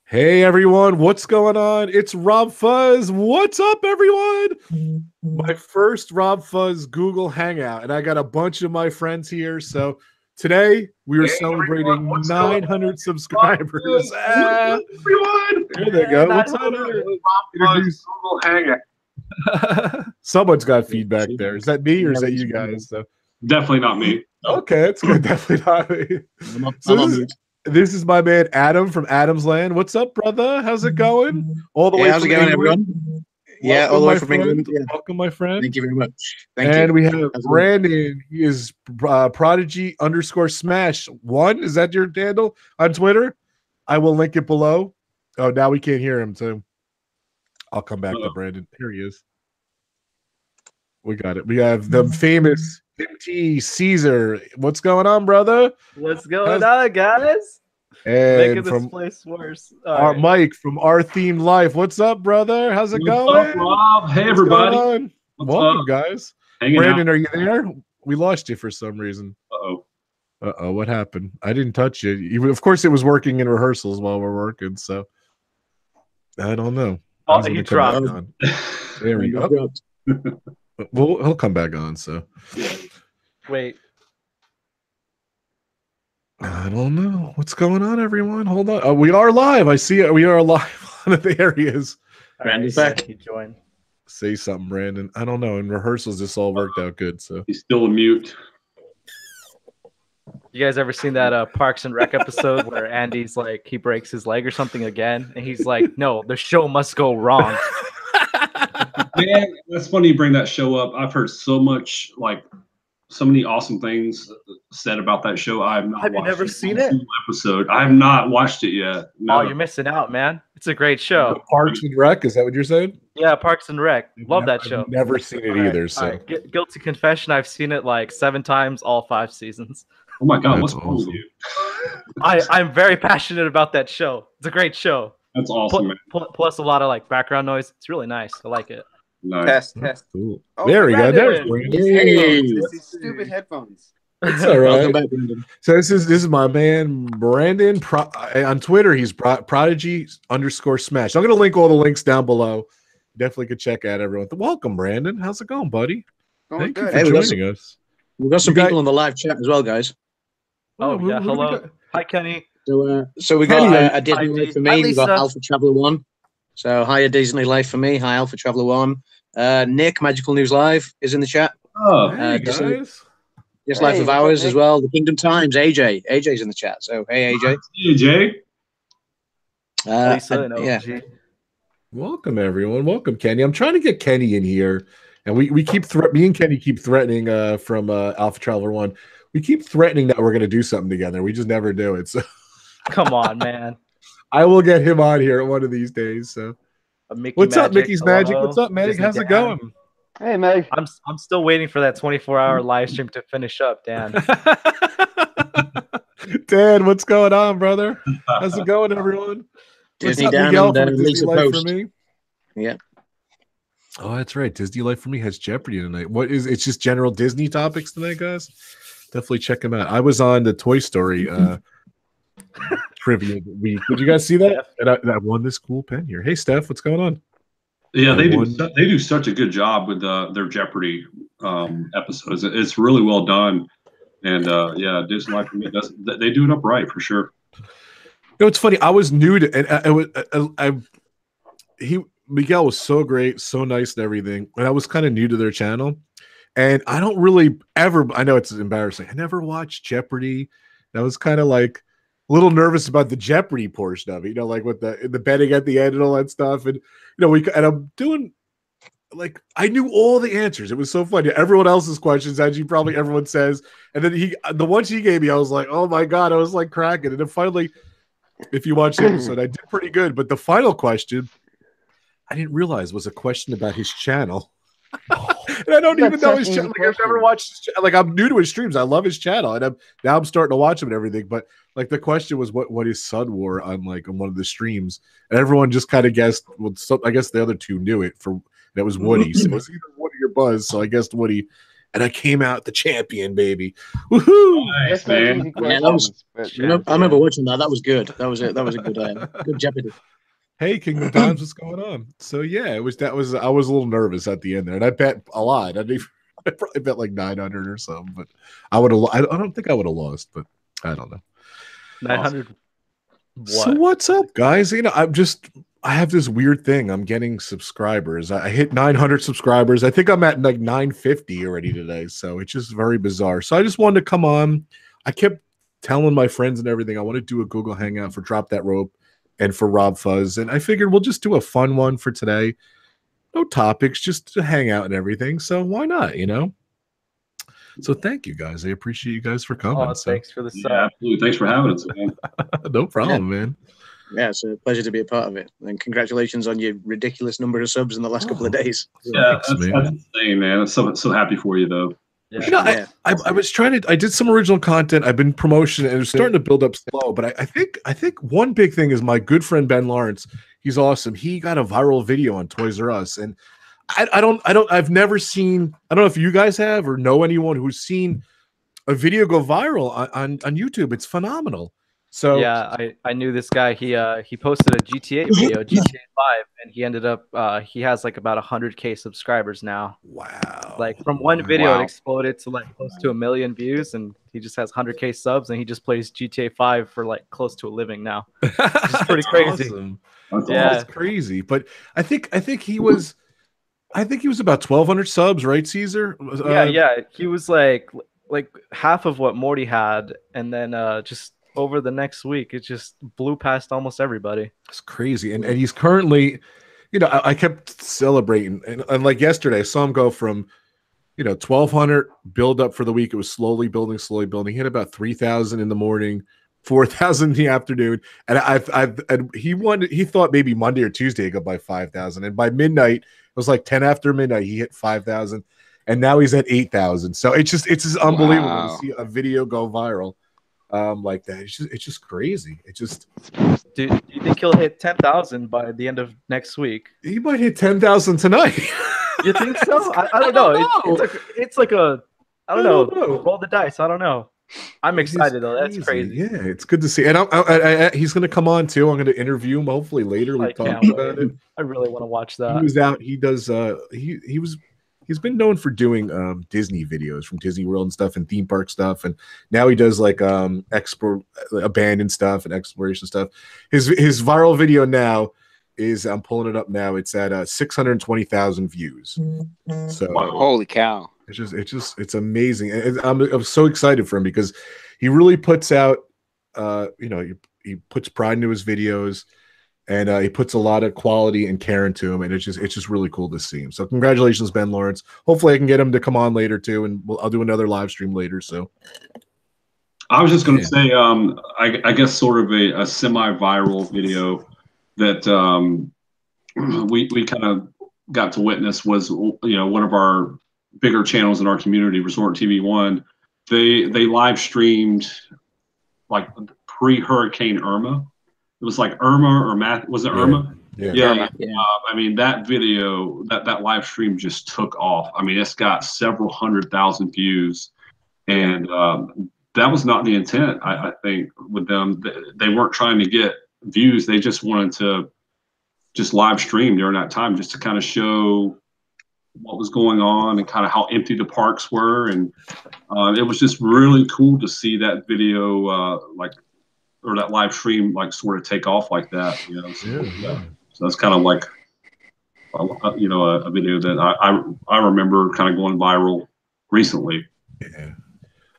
Hey everyone, what's going on? It's RobFuz. What's up, everyone? My first RobFuz Google Hangout, and I got a bunch of my friends here. So today we are celebrating 900 subscribers. Everyone, There they go. What's up? Google Hangout. Someone's got feedback there. Is that me or is that you guys? So Definitely not me. okay, it's good. Definitely not me. So this is my man Adam from Adam's Land. What's up, brother? How's it going? All the way how's from it going, England. everyone? Yeah, all the way from England. Yeah. Welcome, my friend. Thank you very much. And we have Brandon. He is Prodigy_Smash1. Is that your handle on Twitter? I will link it below. Oh, now we can't hear him, so I'll come back to Brandon. Here he is. We got it. We have the famous MT Cesar. What's going on, brother? What's going on, guys? And making from this place worse. Our Mike from Our Themed Life. What's up, brother? How's it going? What's up, Rob? Hey, everybody. Welcome, guys. Brandon, are you there? We lost you for some reason. Uh-oh. What happened? I didn't touch you. Of course, it was working in rehearsals while we're working, so I don't know. Oh, he dropped. There we go. Well, he'll come back on, so. Wait. I don't know. What's going on, everyone? Hold on. We are live. I see it. We are live on the areas. Brandon's back. He joined. Say something, Brandon. I don't know. In rehearsals, this all worked out good. So he's still a mute. You guys ever seen that Parks and Rec episode where Andy's like, he breaks his leg or something again? And he's like, no, the show must go wrong. Man, that's funny you bring that show up. I've heard so much, so many awesome things said about that show. I have not Have you watched never seen it? Episode. I have not watched it yet. No. Oh, you're missing out, man. It's a great show. Parks and Rec, is that what you're saying? Yeah, Parks and Rec. Love that show. I've never seen it either. So guilty confession, I've seen it like 7 times, all 5 seasons. Oh my God, what's wrong with you? I'm very passionate about that show. It's a great show. That's awesome, man. Plus a lot of background noise. It's really nice. I like it. Nice. Test. Cool. Oh, there we go. There's These stupid headphones. It's all right. So this is my man Brandon on Twitter. He's Prodigy_Smash. I'm gonna link all the links down below. Definitely could check out everyone. Welcome, Brandon. How's it going, buddy? Thank you for joining us. We've got some people in the live chat as well, guys. Oh yeah, hello. Hi, Kenny. So we got a Disney Life for me. We got Alpha Traveler 1. So hi, Disney Life for me. Hi, Alpha Traveler 1. Nick, Magical News Live, is in the chat. Oh, hey, guys. Yes, Life of Ours as well. The Kingdom Times, AJ. AJ's in the chat. So hey, AJ. AJ. Lisa and OG. Yeah. Welcome, everyone. Welcome, Kenny. I'm trying to get Kenny in here, and we keep me and Kenny keep threatening from Alpha Traveler 1. We keep threatening that we're going to do something together. We just never do it. So come on, man. I will get him on here one of these days. So what's up, Mickey's Magic? What's up, Meg? How's it going? Hey, Meg. I'm still waiting for that 24-hour live stream to finish up, Dan. Dan, what's going on, brother? How's it going, everyone? Disney Dan and Lisa Post. Yeah. Oh, that's right. Disney Life for Me has Jeopardy tonight. What is it's just general Disney topics tonight, guys? Definitely check them out. I was on the Toy Story trivia week. Did you guys see that? And I won this cool pen here. Hey, Steph, what's going on? Yeah, they do such a good job with their Jeopardy episodes. It's really well done, and yeah, Disney Life for Me they do it up right for sure. You know, it's funny. I was new to, and Miguel was so great, so nice, and everything. And I was kind of new to their channel, and I don't really ever. I know it's embarrassing. I never watched Jeopardy. And I was kind of like a little nervous about the Jeopardy portion of it, you know, like with the betting at the end and all that stuff. And I'm doing I knew all the answers. It was so funny. Everyone else's questions, as probably everyone says, and then the ones he gave me, I was like, oh my God, I was like cracking. And then finally, if you watch the episode, I did pretty good. But the final question, I didn't realize was a question about his channel. And I don't even know his channel. I've never watched his channel. I'm new to his streams. I love his channel, and now I'm starting to watch him and everything. But the question was what his son wore on one of the streams, and everyone just kind of guessed. Well, I guess the other two knew it. That was Woody. So it was either Woody or Buzz. So I guessed Woody, and I came out the champion, baby. Woohoo! Nice, man. Yeah, I remember watching that. That was good. That was a good Jeopardy. Hey, Kingdom Times, what's going on? So yeah, I was a little nervous at the end there, and I bet a lot. I probably bet like 900 or something, but I would have. I don't think I would have lost, but I don't know. 900. So what's up, guys? You know, I have this weird thing. I'm getting subscribers. I hit 900 subscribers. I think I'm at like 950 already today. So it's just very bizarre. So I just wanted to come on. I kept telling my friends and everything I want to do a Google Hangout for Drop That Rope and for RobFuz, and I figured we'll just do a fun one for today. No topics, just to hang out and everything. So why not, you know? So thank you guys. I appreciate you guys for coming. Thanks for the sub. Yeah, absolutely. Thanks for having us, man. No problem, man. Yeah, it's a pleasure to be a part of it. And congratulations on your ridiculous number of subs in the last couple of days. Yeah, that's insane, man. I'm so happy for you, though. Yeah. You know, I was trying to. I did some original content. I've been promotion, and it was starting to build up slow. But I think one big thing is my good friend Ben Lawrence. He's awesome. He got a viral video on Toys R Us, and I've never seen. I don't know if you guys have or know anyone who's seen a video go viral on YouTube. It's phenomenal. So yeah, I knew this guy. He posted a GTA video, GTA 5, and he ended up he has like about 100K subscribers now. Wow! Like from one video, it exploded to like close to 1 million views, and he just has 100K subs, and he just plays GTA 5 for like close to a living now. It's pretty crazy. Awesome. That's crazy. But I think he was about 1,200 subs, right, Cesar? Yeah. He was like half of what Morty had, and then just over the next week, it just blew past almost everybody. It's crazy. And he's currently, you know, I kept celebrating. And like yesterday, I saw him go from, you know, 1,200 build up for the week. It was slowly building. He hit about 3,000 in the morning, 4,000 in the afternoon. And he thought maybe Monday or Tuesday he'd go by 5,000. And by midnight, it was like 10 after midnight, he hit 5,000. And now he's at 8,000. So it's just unbelievable to see a video go viral. Like that. It's just crazy. Do you think he'll hit 10,000 by the end of next week? He might hit 10,000 tonight. You think so? I don't know. It's like a I don't know. Roll the dice. I don't know. I'm excited though. That's crazy. Yeah, it's good to see. And he's going to come on too. I'm going to interview him hopefully later. We'll talk about it. I really want to watch that. He was out. He does. He's been known for doing Disney videos from Disney World and stuff and theme park stuff, and now he does like abandoned stuff and exploration stuff. His viral video now is, I'm pulling it up now, it's at 620,000 views. So holy cow! It's amazing. And I'm so excited for him because he really puts out he puts pride into his videos. And he puts a lot of quality and care into him, and it's just really cool to see him. So congratulations, Ben Lawrence. Hopefully I can get him to come on later too, and I'll do another live stream later. So I was just going to say, I guess sort of a semi-viral video that we kind of got to witness was, you know, one of our bigger channels in our community, Resort TV 1. They live streamed like pre-Hurricane Irma. It was like Irma or Matt. Was it Irma? Yeah. I mean, that video, that live stream just took off. I mean, it's got several 100,000 views, and that was not the intent. I think with them, they weren't trying to get views. They just wanted to just live stream during that time, just to kind of show what was going on and kind of how empty the parks were. And it was just really cool to see that video, or that live stream, like sort of take off like that, you know. So that's kind of like, you know, a video that I remember kind of going viral recently. Yeah.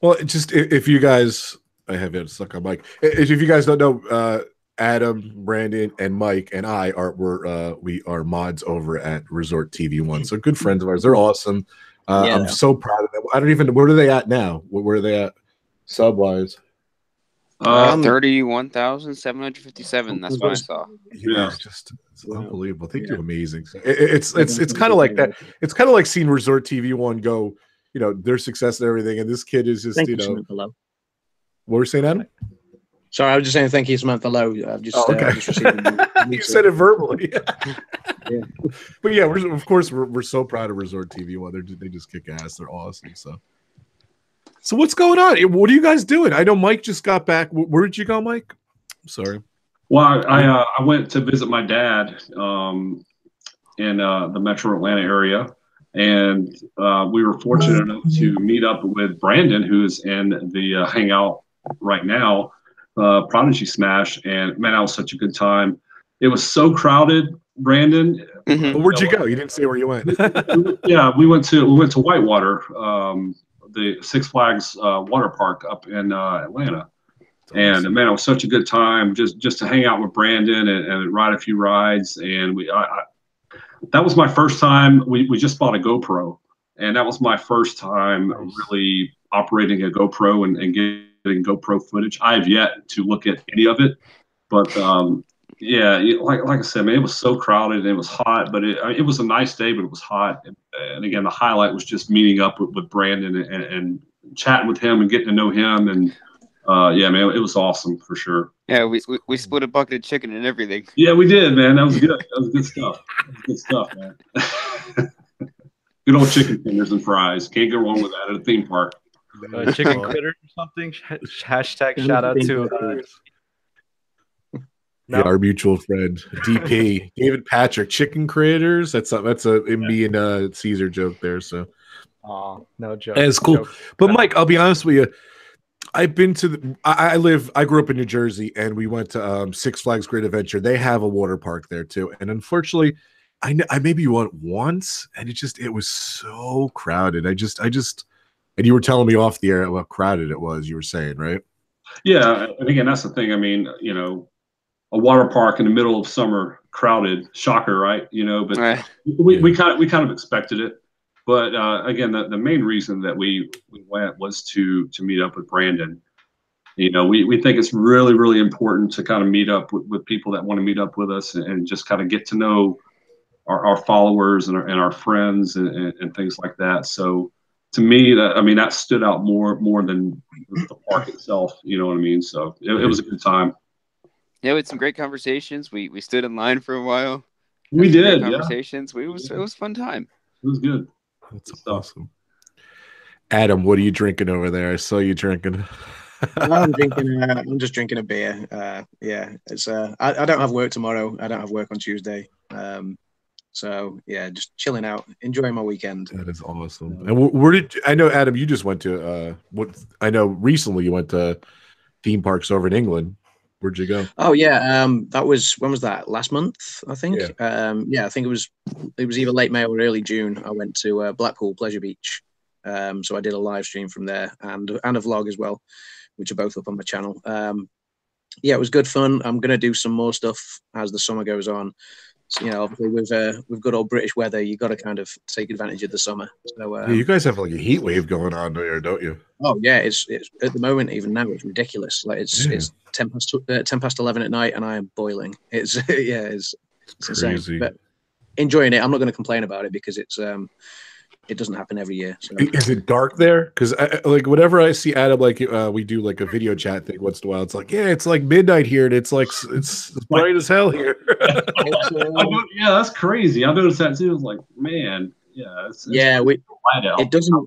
Well, just if you guys, I have it stuck on Mike. If you guys don't know, Adam, Brandon, and Mike and I we are mods over at Resort TV 1. So good friends of ours. They're awesome. I'm so proud of them. I don't even. Where are they at now? Where are they at sub wise? 31,757. That's what I saw. Yeah, it's unbelievable. They do amazing. It's kind of like that. It's kind of like seeing Resort TV 1 go, you know, their success and everything, and this kid is just, you know. What were you saying, Adam? Sorry, I was just saying thank you, Samantha Lowe. I've just, okay. just received you said it verbally. Yeah. But yeah, we're so proud of Resort TV. Well, they just kick ass. They're awesome. So what's going on? What are you guys doing? I know Mike just got back. Where did you go, Mike? I'm sorry. Well, I went to visit my dad in the Metro Atlanta area, and we were fortunate enough to meet up with Brandon, who is in the Hangout right now, Prodigy Smash, and man, that was such a good time. It was so crowded, Brandon. Well, where'd you go? You didn't say where you went. Yeah, we went to Whitewater, the Six Flags water park up in Atlanta. And awesome. man, it was such a good time just to hang out with Brandon and ride a few rides. And that was my first time. We just bought a GoPro, and that was my first time really operating a GoPro and getting GoPro footage. I have yet to look at any of it, but yeah, like I said, man, it was so crowded and it was hot, but it was a nice day, but it was hot. And again, the highlight was just meeting up with Brandon and chatting with him and getting to know him. And yeah, man, it was awesome for sure. Yeah, we split a bucket of chicken and everything. Yeah, we did, man. That was good. That was good stuff. That was good stuff, man. Good old chicken fingers and fries. Can't go wrong with that at a theme park. Chicken critters or something. Hashtag shout out to yeah, our mutual friend DP David Patrick. Chicken critters. That's a me and Cesar joke there. So, oh, no joke. It's cool. But Mike, I'll be honest with you. I've been to I grew up in New Jersey, and we went to Six Flags Great Adventure. They have a water park there too, and unfortunately, I maybe went once, and it was so crowded. I just and you were telling me off the air how crowded it was. You were saying, right? Yeah, and again, that's the thing. I mean, you know, a water park in the middle of summer, crowded, shocker, right? You know, but we kind of expected it. But again, the main reason that we went was to meet up with Brandon. You know, we think it's really, really important to kind of meet up with people that want to meet up with us and just kind of get to know our followers and our friends and things like that. So to me, that stood out more than the park itself. You know what I mean? So it was a good time. Yeah, we had some great conversations. We stood in line for a while. We did conversations. Yeah. It was a fun time. It was good. That's awesome. Adam, what are you drinking over there? I saw you drinking. I'm drinking. I'm just drinking a beer. Yeah, it's. I don't have work tomorrow. I don't have work on Tuesday. So yeah, just chilling out, enjoying my weekend. That is awesome. And where did I know, Adam? You just went to I know recently you went to theme parks over in England. Where'd you go? Oh yeah, that was when was that? Last month, I think. Yeah, I think it was either late May or early June. I went to Blackpool Pleasure Beach. So I did a live stream from there and a vlog as well, which are both up on my channel. Yeah, it was good fun. I'm gonna do some more stuff as the summer goes on. So, you know, obviously with good old British weather, you got to kind of take advantage of the summer. So yeah, you guys have like a heat wave going on there, don't you? Oh yeah, it's at the moment, even now, it's ridiculous. Like it's 10 past 11 at night, and I am boiling. It's it's insane. But enjoying it. I'm not going to complain about it because it's it doesn't happen every year. So. Is it dark there? Because like whenever I see Adam, like we do like a video chat thing once in a while, it's like, yeah, it's like midnight here, and it's like it's bright as hell here. Yeah, that's crazy. I noticed that too. It's like, man, yeah, it doesn't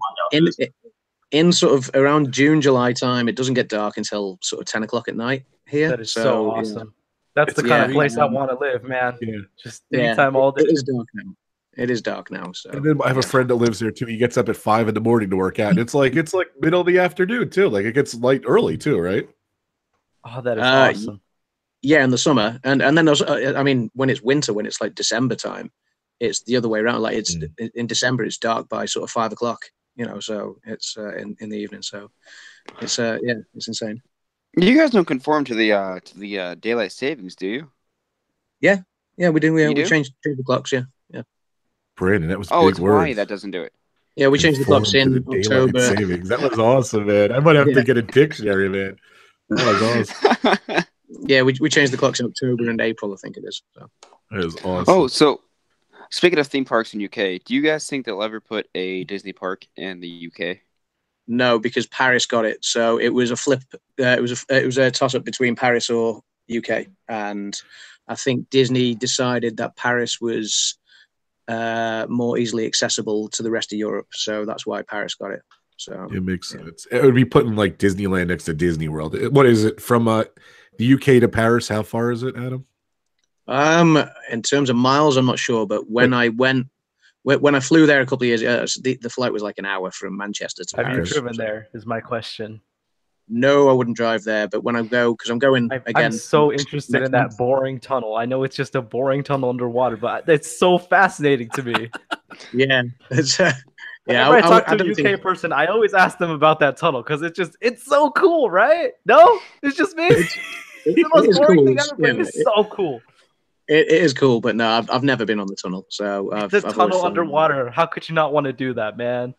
in sort of around June, July time. It doesn't get dark until sort of 10 o'clock at night here. That is so awesome. That's the kind of place I want to live, man. Yeah, just anytime, all day. It is dark now. It is dark now. So and then I have a friend that lives there too. He gets up at 5 in the morning to work out. And it's like middle of the afternoon too. Like it gets light early too, right? Oh, that is awesome. Yeah, in the summer, and then there's I mean, when it's winter, when it's like December time, it's the other way around. Like it's in December, it's dark by sort of 5 o'clock. You know, so it's in the evening. So it's it's insane. You guys don't conform to the daylight savings, do you? Yeah, we do. We change the clocks. Yeah. Brandon, that was it's word. Hawaii that doesn't do it. Yeah, we changed the clocks in October. Savings. That was awesome, man. I might have to get a dictionary, man. That was awesome. Yeah, we changed the clocks in October and April, I think it is. So. That is awesome. Oh, so speaking of theme parks in UK, do you guys think they'll ever put a Disney park in the UK? No, because Paris got it. So it was a flip. It was a toss up between Paris or UK, and I think Disney decided that Paris was more easily accessible to the rest of Europe, so that's why Paris got it. So it makes sense. It would be putting like Disneyland next to Disney World. What is it from the UK to Paris? How far is it, Adam? In terms of miles, I'm not sure, but when I flew there a couple of years ago, the flight was like an hour from Manchester to Paris. Have you driven there? Is my question. No, I wouldn't drive there, but when I go, because I'm going again. I'm so interested in that boring tunnel. I know it's just a boring tunnel underwater, but it's so fascinating to me. Yeah, it's yeah. Whenever I talk to a UK person, I always ask them about that tunnel because it's so cool, right? No, it's just me. It's the most boring thing ever, but it's so cool. It is cool, but no, I've never been on the tunnel. So the tunnel underwater. How could you not want to do that, man?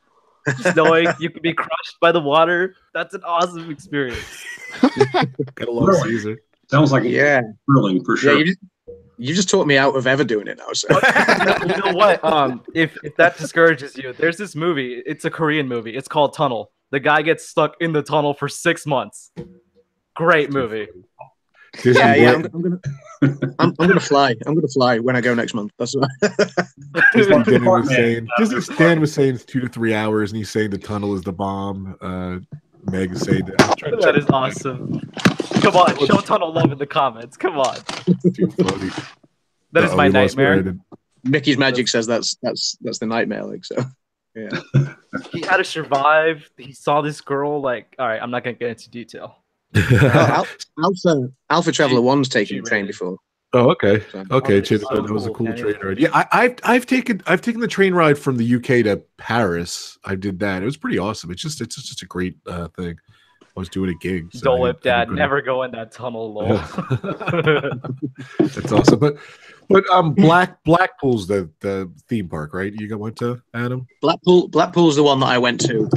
Just knowing you could be crushed by the water. That's an awesome experience. Gotta love Cesar. Sounds like thrilling for sure. Yeah, you just taught me out of ever doing it now. So. You know what? If that discourages you, there's this movie. It's a Korean movie. It's called Tunnel. The guy gets stuck in the tunnel for 6 months. Great movie. Yeah. I'm gonna fly. I'm gonna fly when I go next month. That's right. Disney Stan was saying it's 2 to 3 hours, and he's saying the tunnel is the bomb. Meg is saying that is awesome. Come on, show tunnel love in the comments. Come on. Too funny. That is my nightmare. Mickey's Magic says that's the nightmare. Like so. Yeah. He had to survive. He saw this girl. Like, all right, I'm not gonna get into detail. Alpha Traveler 1's taken the train before. Oh, okay. Okay, that was a cool train ride. Yeah, I've taken the train ride from the UK to Paris. I did that. It was pretty awesome. It's just a great thing. I was doing a gig. So Dole Whip Dad, never go in that tunnel, lol. That's awesome. But Blackpool's the theme park, right? You went to, Adam? Blackpool's the one that I went to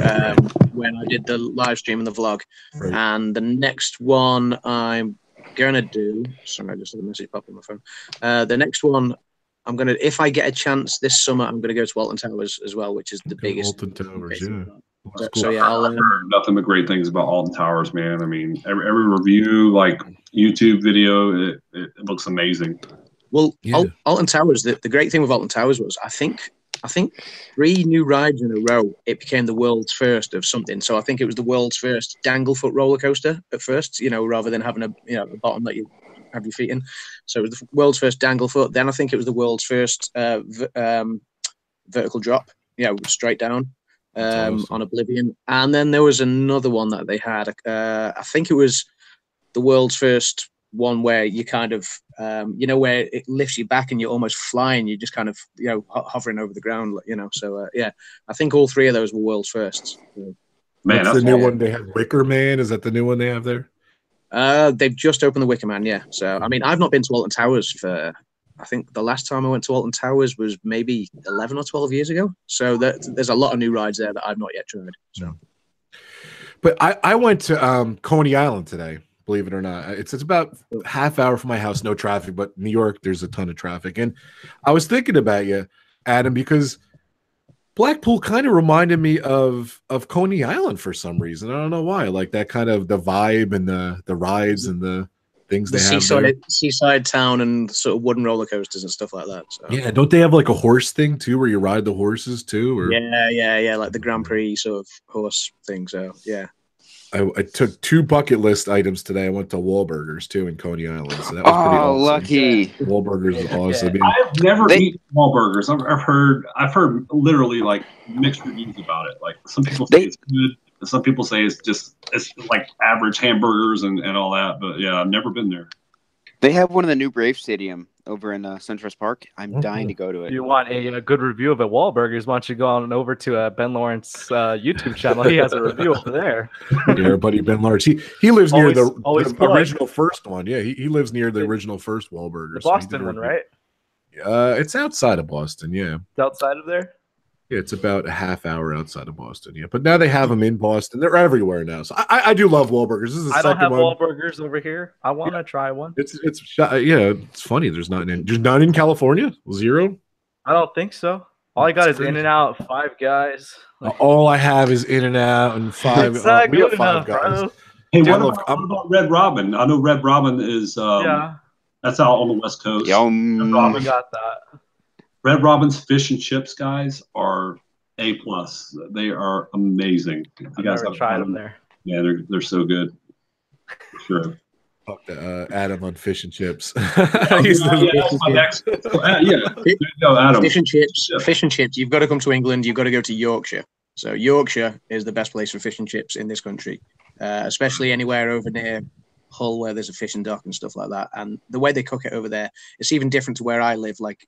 when I did the live stream and the vlog. Right. And the next one I'm gonna do. Sorry, I just had a message pop on my phone. The next one I'm gonna, if I get a chance this summer, I'm gonna go to Alton Towers as well, which is the biggest. Alton Towers, yeah. Cool. So yeah, I've heard nothing but great things about Alton Towers, man. I mean, every review, like YouTube video, it looks amazing. Well, yeah. Alton Towers. The great thing with Alton Towers was I think 3 new rides in a row. It became the world's first of something. So I think it was the world's first danglefoot roller coaster at first. You know, rather than having a bottom that you have your feet in. So it was the world's first danglefoot. Then I think it was the world's first vertical drop. Yeah, straight down. Awesome. On Oblivion, and then there was another one that they had. I think it was the world's first one where you kind of, where it lifts you back and you're almost flying. You're just kind of, hovering over the ground, So yeah, I think all 3 of those were world's firsts. Man, that's the new one they have. Wicker Man, is that the new one they have there? They've just opened the Wicker Man, yeah. So I mean, I've not been to Alton Towers for. I think the last time I went to Alton Towers was maybe 11 or 12 years ago. So there's a lot of new rides there that I've not yet tried. So, but I went to Coney Island today. Believe it or not, it's about a half hour from my house, no traffic. But New York, there's a ton of traffic. And I was thinking about you, Adam, because Blackpool kind of reminded me of Coney Island for some reason. I don't know why. Like that kind of the vibe and the rides and the things they have seaside town and sort of wooden roller coasters and stuff like that. So. Yeah, don't they have like a horse thing too, where you ride the horses too? Or yeah, like the Grand Prix sort of horse thing. So yeah, I took 2 bucket list items today. I went to Wahlburgers too in Coney Island, so that was pretty awesome. Lucky! Wahlburgers is awesome. Yeah. I've never eaten Wahlburgers. I've heard literally like mixed reviews about it. Like some people say it's good. Some people say it's like average hamburgers and all that, but yeah, I've never been there. They have one in the new Brave Stadium over in Centrist Park. I'm dying to go to it. If you want a good review of it, Wahlburgers, why don't you go on over to Ben Lawrence YouTube channel? He has a review over there. Yeah, our buddy Ben Lawrence. He lives near the original first one. Yeah, he lives near the original first Wahlburgers. The Boston one, right? It's outside of Boston. Yeah, it's outside of there. Yeah, it's about a half hour outside of Boston. Yeah, but now they have them in Boston. They're everywhere now. So I do love Wahlburgers. This is the second one. I don't have Wahlburgers over here. I want to try one. It's funny. There's none in California. 0. I don't think so. All I got is In-N-Out, Five Guys. All I have is In-N-Out and Five. It's not good Five enough, Guys. bro. Hey, what about Red Robin? I know Red Robin is That's out on the West Coast. Yum. We got that. Red Robin's fish and chips, guys, are A+. They are amazing. If you I've guys never have tried tried them there. Yeah, they're so good. For sure. Fuck Adam on fish and chips. That's my next. There you go, Adam. Fish and chips. Fish and chips. You've got to come to England. You've got to go to Yorkshire. So Yorkshire is the best place for fish and chips in this country, especially anywhere over near Hull where there's a fishing dock and stuff like that. And the way they cook it over there, it's even different to where I live. Like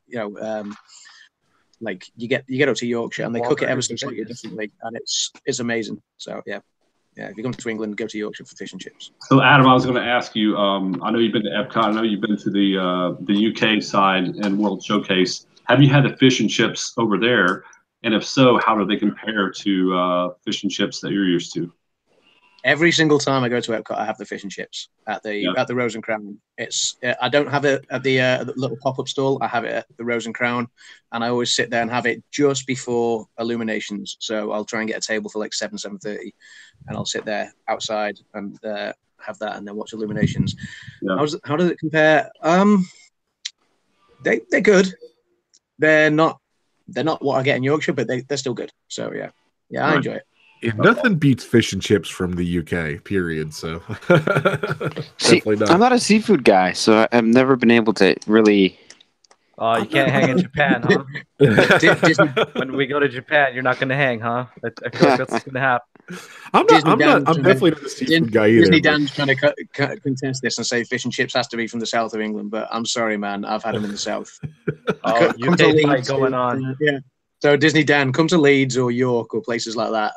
like you get up to Yorkshire and they cook it ever so slightly differently, and it's amazing. So yeah, if you come to England, go to Yorkshire for fish and chips. So Adam, I was going to ask you. I know you've been to Epcot. I know you've been to the UK side and World Showcase. Have you had the fish and chips over there? And if so, how do they compare to fish and chips that you're used to? Every single time I go to Epcot, I have the fish and chips at the Rose and Crown. I don't have it at the little pop-up stall. I have it at the Rose and Crown, and I always sit there and have it just before Illuminations. So I'll try and get a table for like 7:30, and I'll sit there outside and have that, and then watch Illuminations. Yeah. How does it compare? They're good. They're not what I get in Yorkshire, but they're still good. So yeah, I enjoy it. Yeah, nothing beats fish and chips from the UK, period. So, see, I'm not a seafood guy, so I've never been able to really. Oh, you can't hang in Japan, huh? When we go to Japan, you're not going to hang, huh? I feel like that's what's going to happen. I'm definitely not a seafood guy either. Disney Dan's trying to contest this and say fish and chips has to be from the south of England, but I'm sorry, man. I've had them in the south. UK fight going on. Yeah. So Disney Dan, come to Leeds or York or places like that,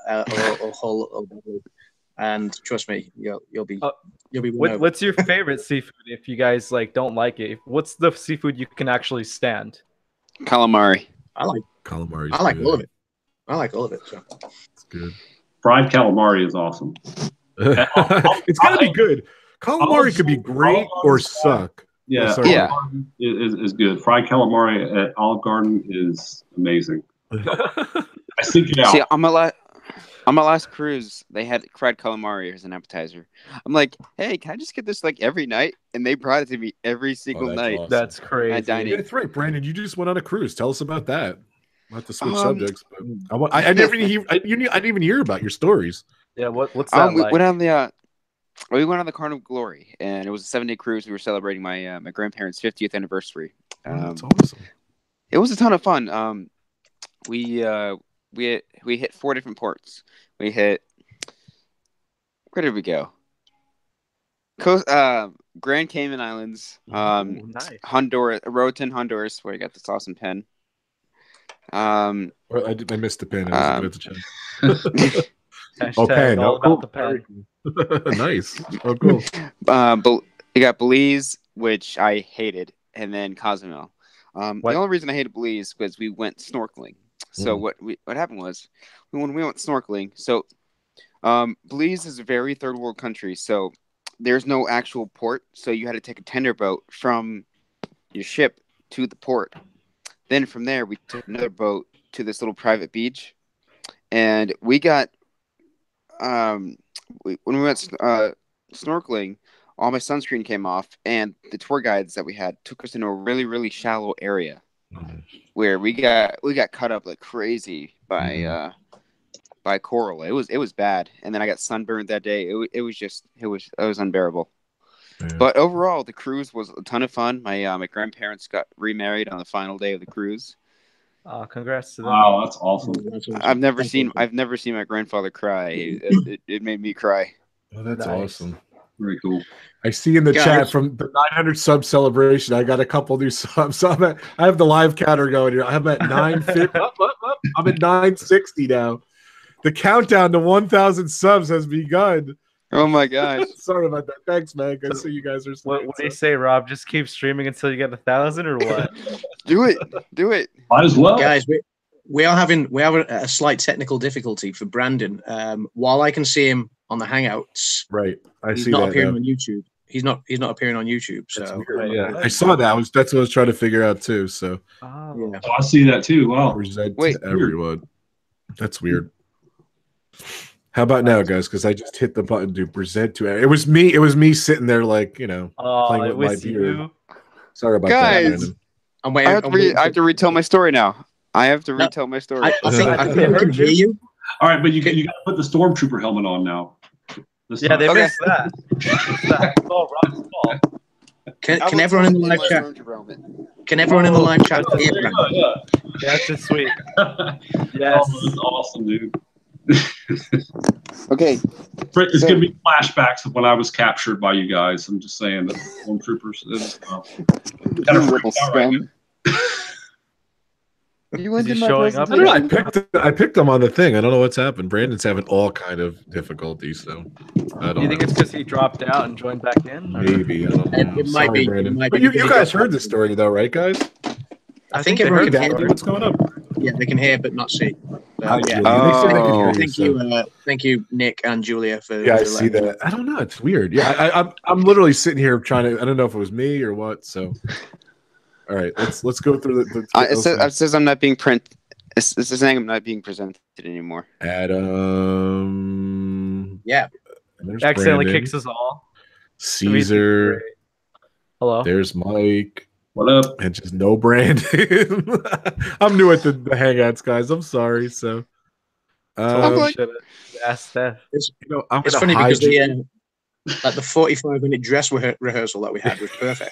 or Hull, and trust me, you'll be. What's your favorite seafood? If you guys don't like it, what's the seafood you can actually stand? Calamari. I like calamari. I like all of it. I like all of it. So it's good. Fried calamari is awesome. It's gotta be good. Calamari could be great or suck. Yeah, is good. Fried calamari at Olive Garden is amazing. I seek it out. See, on my last cruise, they had fried calamari as an appetizer. I'm like, hey, can I just get this every night? And they brought it to me every single night. Awesome. That's crazy. That's right, Brandon. You just went on a cruise. Tell us about that. Not to switch subjects, but I didn't even hear about your stories. Yeah, what's that like? We went on the Carnival Glory, and it was a 7-day cruise. We were celebrating my grandparents' 50th anniversary. That's awesome. It was a ton of fun. We hit 4 different ports. We hit, where did we go? Grand Cayman Islands, nice. Honduras, Roatan, Honduras, where I got this awesome pen. I missed the pen. I was about to check. pen. All about the pen. Nice. Oh, cool. You got Belize, which I hated, and then Cozumel. The only reason I hated Belize was we went snorkeling. So what happened was when we went snorkeling. So Belize is a very third world country. So there's no actual port. So you had to take a tender boat from your ship to the port. Then from there we took another boat to this little private beach, and we got when we went snorkeling, all my sunscreen came off, and the tour guides that we had took us into a really, really shallow area where we got cut up like crazy by coral. It was bad, and then I got sunburned that day. It was unbearable. Yeah. But overall, the cruise was a ton of fun. My grandparents got remarried on the final day of the cruise. Congrats to them. Wow, that's awesome. I've never seen my grandfather cry. It made me cry. Oh, that's awesome. Very cool. I see in the chat from the 900 sub celebration, I got a couple new subs. So I have the live counter going here. I'm at 950. I'm at 960 now. The countdown to 1,000 subs has begun. Oh my gosh! Sorry about that. Thanks, man. I see you guys are. What do you say, Rob? Just keep streaming until you get 1,000, or what? Do it. Might as well, guys. We have a slight technical difficulty for Brandon. While I can see him on the Hangouts, right? He's not appearing on YouTube. He's not appearing on YouTube. So yeah, I saw that. That's what I was trying to figure out too. So I see that too. Wow. Wait, everyone. That's weird. How about now, guys? Because I just hit the button to present to it. It was me sitting there playing with my beard. Sorry about Guys. that, Brandon. I'm I waiting. have to retell my story now. I have to retell my story. I think we can hear you. All right, but you got to put the stormtrooper helmet on now. Yeah, they Okay. missed that. It's all Rob's fault. Can everyone in the live chat? Can everyone in the live chat hear Brandon? Yeah. That's just sweet. Oh, Yes. that's awesome, dude. Okay. It's gonna be flashbacks of when I was captured by you guys. I'm just saying that stormtroopers. Kind of Rebel scum. You Is he ended my showing up? I don't know. I picked him on the thing. I don't know what's happened. Brandon's having all kind of difficulties, so I Do don't you think know. it's because he dropped out and joined back in? or- Maybe. I don't know. It might Sorry, be. Brandon. It might But be. you guys heard the story though, right, guys? I think they everyone heard can that, hear. right? What's going on? Yeah, they can hear but not see. Hi, Yeah. Julia. They said they could hear Thank so- you, thank you, Nick and Julia for. Yeah, I for see letting me- that. I don't know. It's weird. Yeah, I'm literally sitting here trying to. I don't know if it was me or what. So, all right, let's go through the. It says I'm not being It's saying I'm not being presented anymore. Adam. Yeah. There's Accidentally Brandon. kicks us all. Caesar. Hello. There's Mike. What up? And just no Brandon. I'm new at the Hangouts, guys. I'm sorry. So, I'm like- should have asked Steph. I'm It's gonna funny hide because you. the 45-minute dress rehearsal that we had was perfect.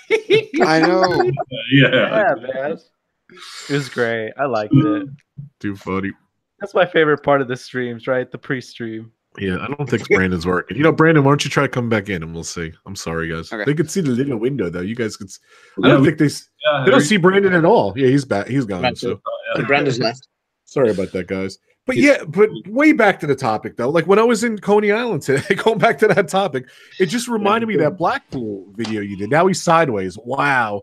I know. Yeah. Yeah, man. It was great. I liked it. Too funny. That's my favorite part of the streams, right? The pre-stream. Yeah, I don't think Brandon's working. Brandon, why don't you try coming back in and we'll see. I'm sorry, guys. Okay. They could see the little window though. You guys could. I don't think they Yeah, don't see Brandon at all. Yeah, he's back. He's gone. Right, So Brandon's left. sorry about that, guys. But yeah, but way back to the topic though. Like when I was in Coney Island today, going back to that topic, it just reminded me of that Blackpool video you did. Now he's sideways. Wow,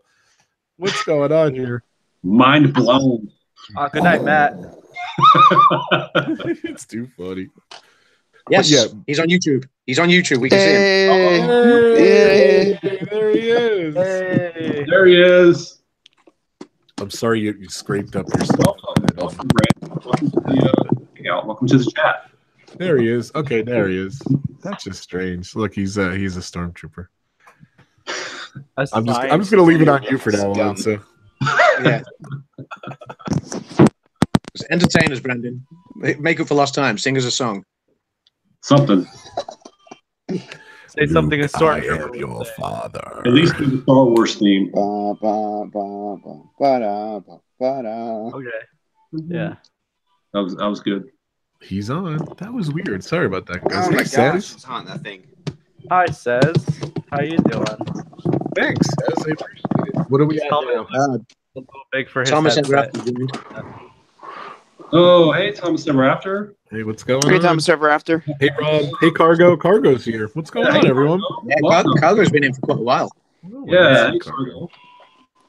what's going on here? Mind blown. Good night, Matt. It's too funny. Yes, yeah. he's on YouTube. He's on YouTube. We can see him. Hey, there he is. Hey. There he is. I'm sorry you scraped up your stuff. Welcome, Brandon. Welcome to the Hangout. Welcome to the chat. There he is. Okay, there he is. That's just strange. Look, he's a stormtrooper. I'm just gonna leave it on you for now on. So Yeah. It's entertainers, Brandon. Make up for lost time. Sing us a song. Something. Say something I historic. am your father. At least do the Star Wars theme. Okay. Yeah. That was good. He's on. That was weird. Sorry about that, guys. Oh my Hey, gosh, Sez. it's hot that thing. Hi, Cez. How you doing? Thanks, Sez. I appreciate it. What are we at Tell me now? a little big for his Thomas headset. ever joined. Oh, hey, Thomas Ever After. Hey, what's going Hey, on? Thomas ever after. Hey, Rob. Hey, Cargo. Cargo's here. What's going on, everyone? Yeah, Welcome. Cargo's been in for quite a while. Oh, Yeah. nice, Cargo.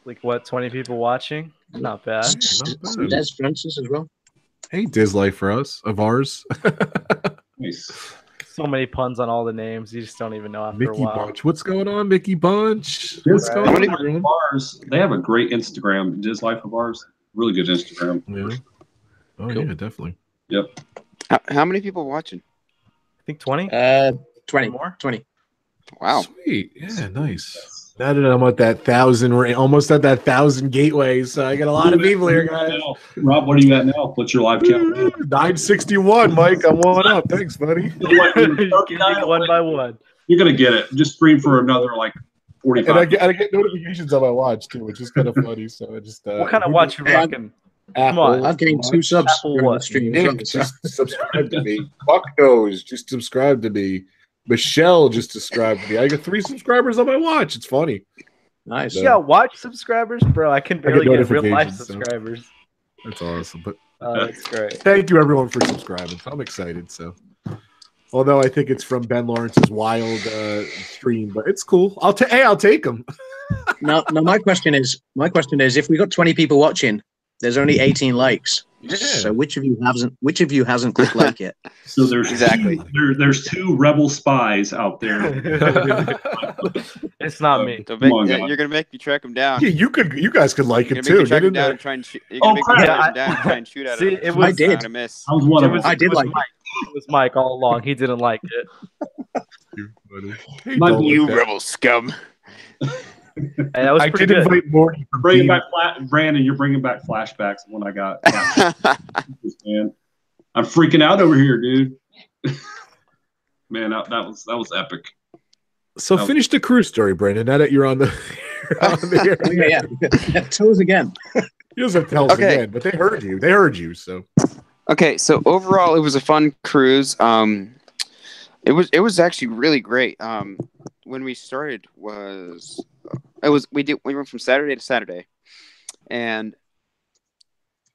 Like what? 20 people watching? Not bad. Not bad. Des Francis as well. Hey, Diz Life for us of ours. Nice. So many puns on all the names. You just don't even know after a Mickey while. Bunch. What's going on, Mickey Bunch? What's Right. going Diz on, Life everyone? of Ours, they have a great Instagram. Diz Life of Ours, really good Instagram. Yeah. Oh, Cool. yeah, definitely. Yep. How many people watching? I think 20? 20 more? 20. Wow. Sweet. Yeah, nice. Now that I'm at that 1,000, almost at that 1,000 gateways, so I got a lot of people here, guys. Rob, what are you at now? What's your live count? 961, Mike. I'm one up. Thanks, buddy. You can take one by one. You're gonna get it. Just stream for another like 45. And I get notifications on my watch too, which is kind of funny. So I just What kind of watch you rocking? Come on. I've gained 2 subs Apple during the what? stream. Nick, just subscribe to me. Buck knows, just subscribe to me. Michelle just subscribed to me. I got 3 subscribers on my watch. It's funny. Nice. Yeah. Yeah, watch subscribers, bro. I can barely get real life notifications, so. subscribers. That's awesome. But That's great. thank you everyone for subscribing. I'm excited. So, although I think it's from Ben Lawrence's wild stream, but it's cool. I'll take them. Now, my question is, if we got 20 people watching, there's only 18 likes. Yeah. So which of you hasn't clicked like yet? So there's Exactly. there's 2 rebel spies out there. It's not me. So Come on, guys. you're gonna make me track them down. Yeah, you guys could like You're it gonna make too. me track Get them in down there. and try and shoot. You're Oh, gonna make me crap. track them down and try and shoot at See, them. it was, I did. Not a miss. I was one of them. I did like Mike. It was Mike all along. He didn't like it. Too funny. Hey, My don't blue like that. rebel scum. that was I pretty did good. invite Morty from Bringing Team. back Brandon, you're bringing back flashbacks of when I got. Man, I'm freaking out over here, dude. Man, that was epic. So finish the cruise story, Brandon. Now that you're on the, Yeah. Tell us again. He doesn't tell us again, but they heard you. They heard you. So okay, so overall, it was a fun cruise. It was actually really great. When we started we went from Saturday to Saturday, and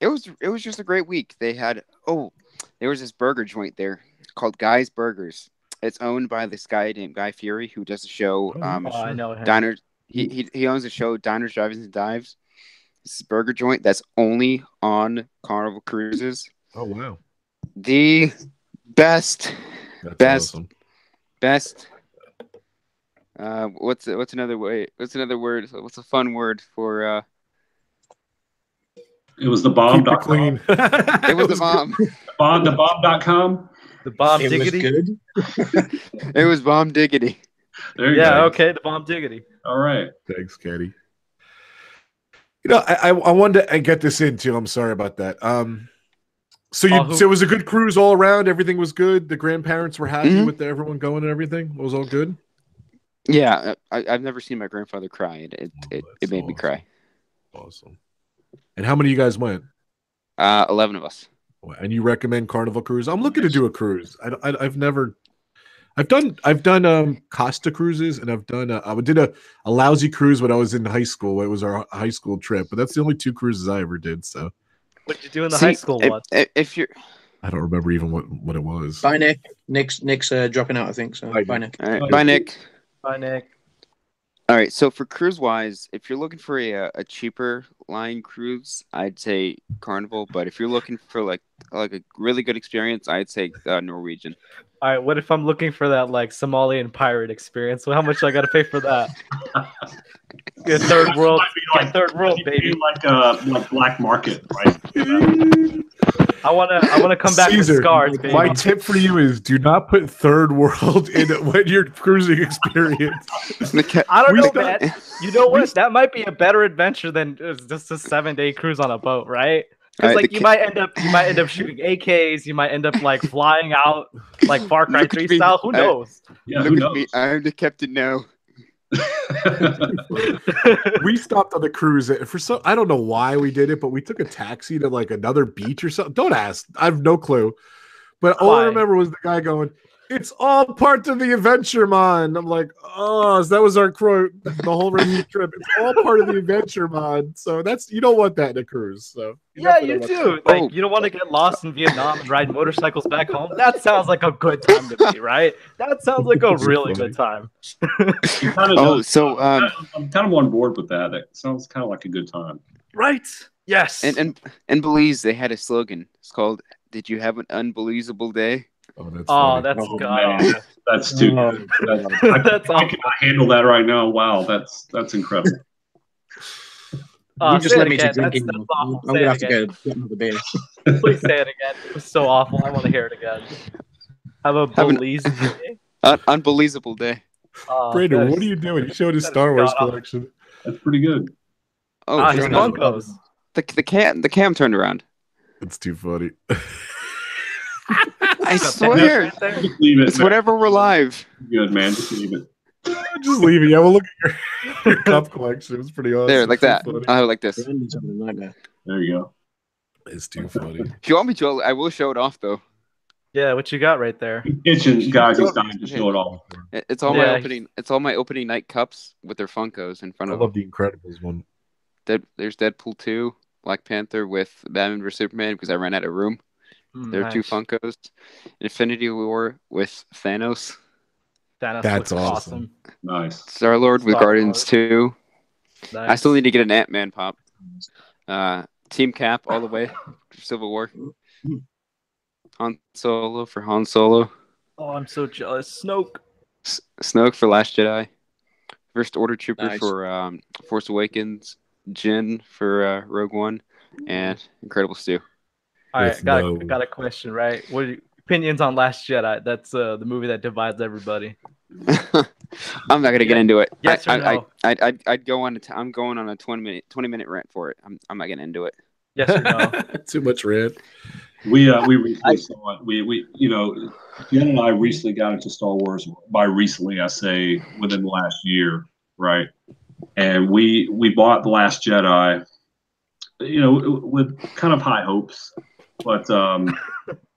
it was just a great week. They had there was this burger joint there called Guy's Burgers. It's owned by this guy named Guy Fieri who does a show. I know him. Diners. He owns a show, Diners, Drive-ins, and Dives. It's a burger joint that's only on Carnival Cruises. oh wow, The best. that's awesome. Best. What's another way? What's another word? What's a fun word for? It was the bomb. Keep it clean. It was the bomb. The bomb.com. The bomb It diggity. was good. It was bomb diggity. There you go. Yeah, okay, the bomb diggity. All right. Thanks, Caddy. You know, I wanted to get this in too. I'm sorry about that. So it was a good cruise all around. Everything was good. The grandparents were happy with everyone going and everything. It was all good. Yeah, I've never seen my grandfather cry. It made me cry. Awesome. And how many of you guys went? 11 of us. And you recommend Carnival Cruise? I'm looking to do a cruise. I've done Costa cruises, and I did a lousy cruise when I was in high school. It was our high school trip, but that's the only 2 cruises I ever did. So what did you do in the high school one? If you're, I don't remember even what it was. Bye, Nick. Nick's dropping out, I think. So bye, Nick. All right, bye, Nick. Bye, Nick. All right, so for cruise wise, if you're looking for a cheaper line cruise, I'd say Carnival. But if you're looking for like a really good experience, I'd say Norwegian. All right, what if I'm looking for that like Somalian pirate experience? Well, how much I got to pay for that? Get third world, baby. Like black market, right? I wanna come back Caesar, with scars, baby. My tip for you is do not put third world in when you're cruising experience. I don't know, man. You know what? That might be a better adventure than just a 7-day cruise on a boat, right? Because like you might end up shooting AKs. You might end up like flying out like Far Cry 3 style. Who knows? Yeah, Look at me. I'm the captain now. We stopped on the cruise I don't know why we did it, but we took a taxi to like another beach or something. Don't ask. I have no clue. But all I remember was the guy going, "It's all part of the adventure, man." I'm like, oh, so that was our quote the whole rest of the trip. It's all part of the adventure, man. So you don't want that in a cruise. So yeah, you do. Like you don't want to get lost in Vietnam and ride motorcycles back home. That sounds like a good time to me, right? That sounds like a really good time. I'm kind of on board with that. It sounds kind of like a good time. Right? Yes. And in Belize, they had a slogan. It's called "Did you have an unbelievable day?" That's god. That's too good. I cannot handle that right now. Wow, that's incredible. You just let me to again. drinking. That's awful. I'm gonna have to go get another beer. Please say it again. It was so awful. I want to hear it again. Have a Belize day. Unbelievable day. Brandon, what are you doing? You showed his Star Wars collection. That's pretty good. Oh, his Funkos. The cam turned around. It's too funny. I swear, it's whatever we're live. Good man, just leave it. Just leave it. Yeah, we'll look at your cup collection. It's pretty awesome. There, like that. Funny. I have it like this. There you go. It's too funny. If you want me to, I will show it off though. Yeah, what you got right there? Kitchen guys, he's dying to show it off. It's all my opening. It's all my opening night cups with their Funkos in front of. I love the Incredibles one. There's Deadpool 2, Black Panther with Batman vs Superman because I ran out of room. There are 2 Funkos. Infinity War with Thanos. That's awesome. Nice. Star-Lord with Guardians 2. Nice. I still need to get an Ant-Man pop. Team Cap all the way for Civil War. Han Solo for Han Solo. Oh, I'm so jealous. Snoke. Snoke for Last Jedi. First Order Trooper for Force Awakens. Jin for Rogue One. And Incredibles 2. All right, got a question, right? What are your opinions on Last Jedi? That's the movie that divides everybody. I'm not gonna get into it. Yes or no? I'd go on. I'm going on a 20-minute rant for it. I'm not getting into it. Yes or no? Too much rant. We recently saw it. We Jen and I recently got into Star Wars. By recently, I say within the last year, right? And we bought The Last Jedi, with kind of high hopes, but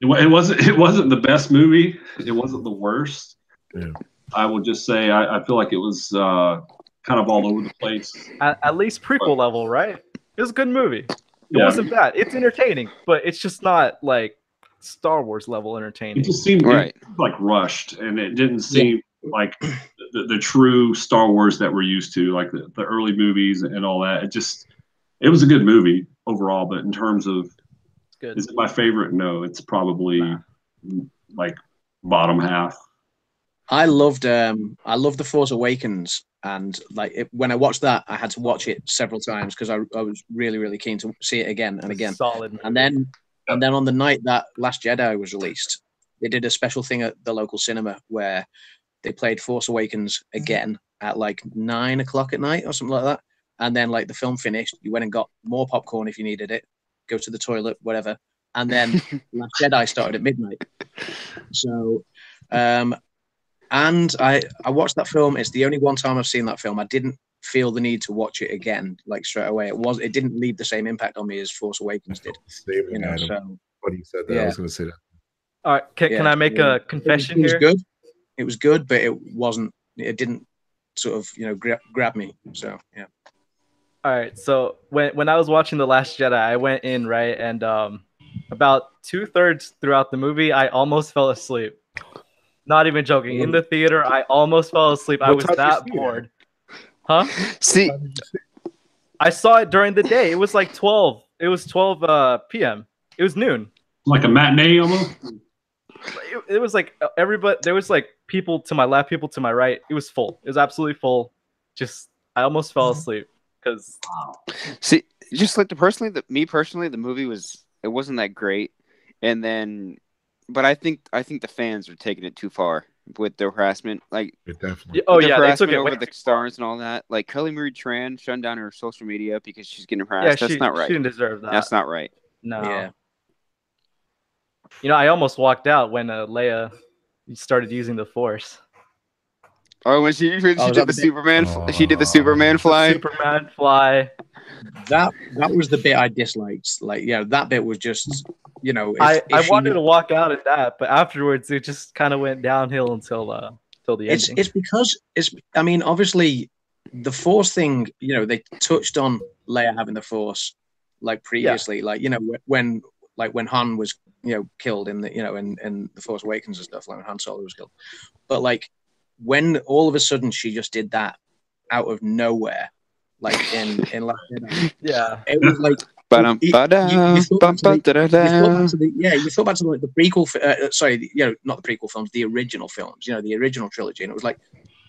it wasn't the best movie. It wasn't the worst. Yeah. I will just say I feel like it was kind of all over the place. At least prequel level, right? It was a good movie. It wasn't bad. It's entertaining, but it's just not like Star Wars level entertaining. It just seemed like rushed, and it didn't seem like the true Star Wars that we're used to, like the early movies and all that. It was a good movie overall, but in terms of is it my favorite? No, it's probably like bottom half. I loved The Force Awakens, and when I watched that, I had to watch it several times because I was really, really keen to see it again and again. Solid. And then on the night that Last Jedi was released, they did a special thing at the local cinema where they played Force Awakens again at like 9 o'clock at night or something like that. And then the film finished, you went and got more popcorn if you needed it, go to the toilet, whatever. And then Last Jedi started at midnight. So, and I watched that film. It's the only one time I've seen that film. I didn't feel the need to watch it again, straight away. It didn't leave the same impact on me as Force Awakens did. So when you said that, I was going to say that. All right, can I make a confession here? It was good, but it didn't sort of grab me. So yeah. All right, so when I was watching The Last Jedi, I went in, right, and about 2/3 throughout the movie, I almost fell asleep. Not even joking. In the theater, I almost fell asleep. I was that bored. Huh? See, I saw it during the day. It was like 12. It was 12 p.m. It was noon. Like a matinee almost? It was like everybody. There was like people to my left, people to my right. It was full. It was absolutely full. I almost fell asleep because. See, just like me personally, the movie wasn't that great, and then. But I think the fans are taking it too far with the harassment. Definitely. Oh yeah, they took it over the stars and all that. Like Kelly Marie Tran shutting down her social media because she's getting harassed. Yeah, that's not right. She didn't deserve that. That's not right. No. Yeah. I almost walked out when Leia started using the Force. Oh, when she did the Superman, she did the Superman fly. Superman fly. That was the bit I disliked. That bit was just. I wanted to walk out at that, but afterwards it just kind of went downhill until the ending. It's because obviously the Force thing. They touched on Leia having the Force previously, when Han was killed in the in the Force Awakens and stuff, when Han Solo was killed. But when all of a sudden she just did that out of nowhere, in Last Jedi, it was like. You thought back to the prequel. Not the prequel films, the original films. The original trilogy, and it was like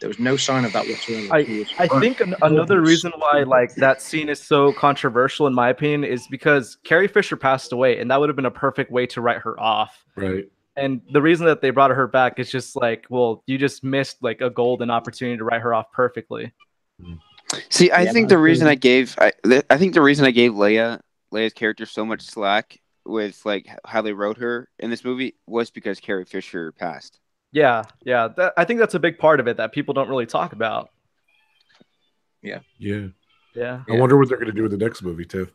there was no sign of that whatsoever. I think another reason why that scene is so controversial, in my opinion, is because Carrie Fisher passed away, and that would have been a perfect way to write her off. Right. And the reason that they brought her back is just you just missed a golden opportunity to write her off perfectly. See, I think the reason I gave Leia's character so much slack with how they wrote her in this movie was because Carrie Fisher passed. Yeah. I think that's a big part of it that people don't really talk about. Yeah. I wonder what they're going to do with the next movie too.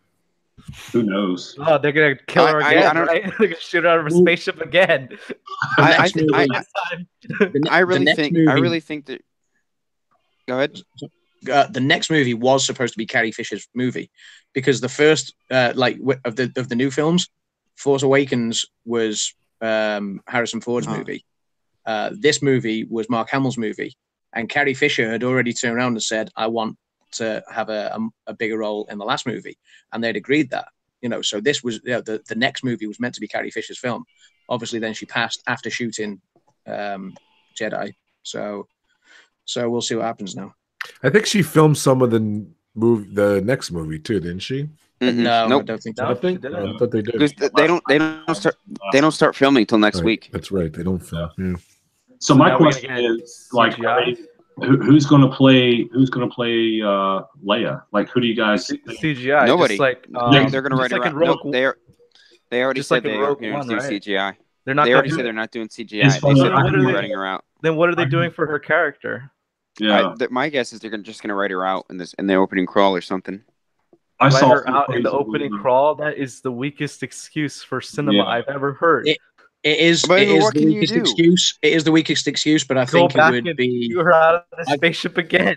Who knows? Oh, they're going to kill her again. Right? They're going to shoot her out of a spaceship again. I really think that. Go ahead. The next movie was supposed to be Carrie Fisher's movie, because the first of the new films, Force Awakens was Harrison Ford's movie. This movie was Mark Hamill's movie, and Carrie Fisher had already turned around and said, "I want to have a bigger role in the last movie," and they'd agreed that. So this was the next movie was meant to be Carrie Fisher's film. Obviously, then she passed after shooting Jedi. So we'll see what happens now. I think she filmed some of the next movie too, didn't she? Mm-hmm. No, nope. I don't think so. I thought they did. They don't start filming until next week. That's right. They don't film. Yeah. So my question is, who's going to play Leia? Like, who do you guys think? CGI? Nobody. Just like, they're going to write around. No, they already said they are going to do CGI. They're not. They already said they're not doing CGI. They said they're writing her out. Then what are they doing for her character? Yeah, my guess is they're just going to write her out in the opening crawl or something. I saw her out in the opening crawl. That is the weakest excuse for cinema I've ever heard. It is the weakest excuse. It is the weakest excuse, but I think it would be. Go her out of the spaceship again.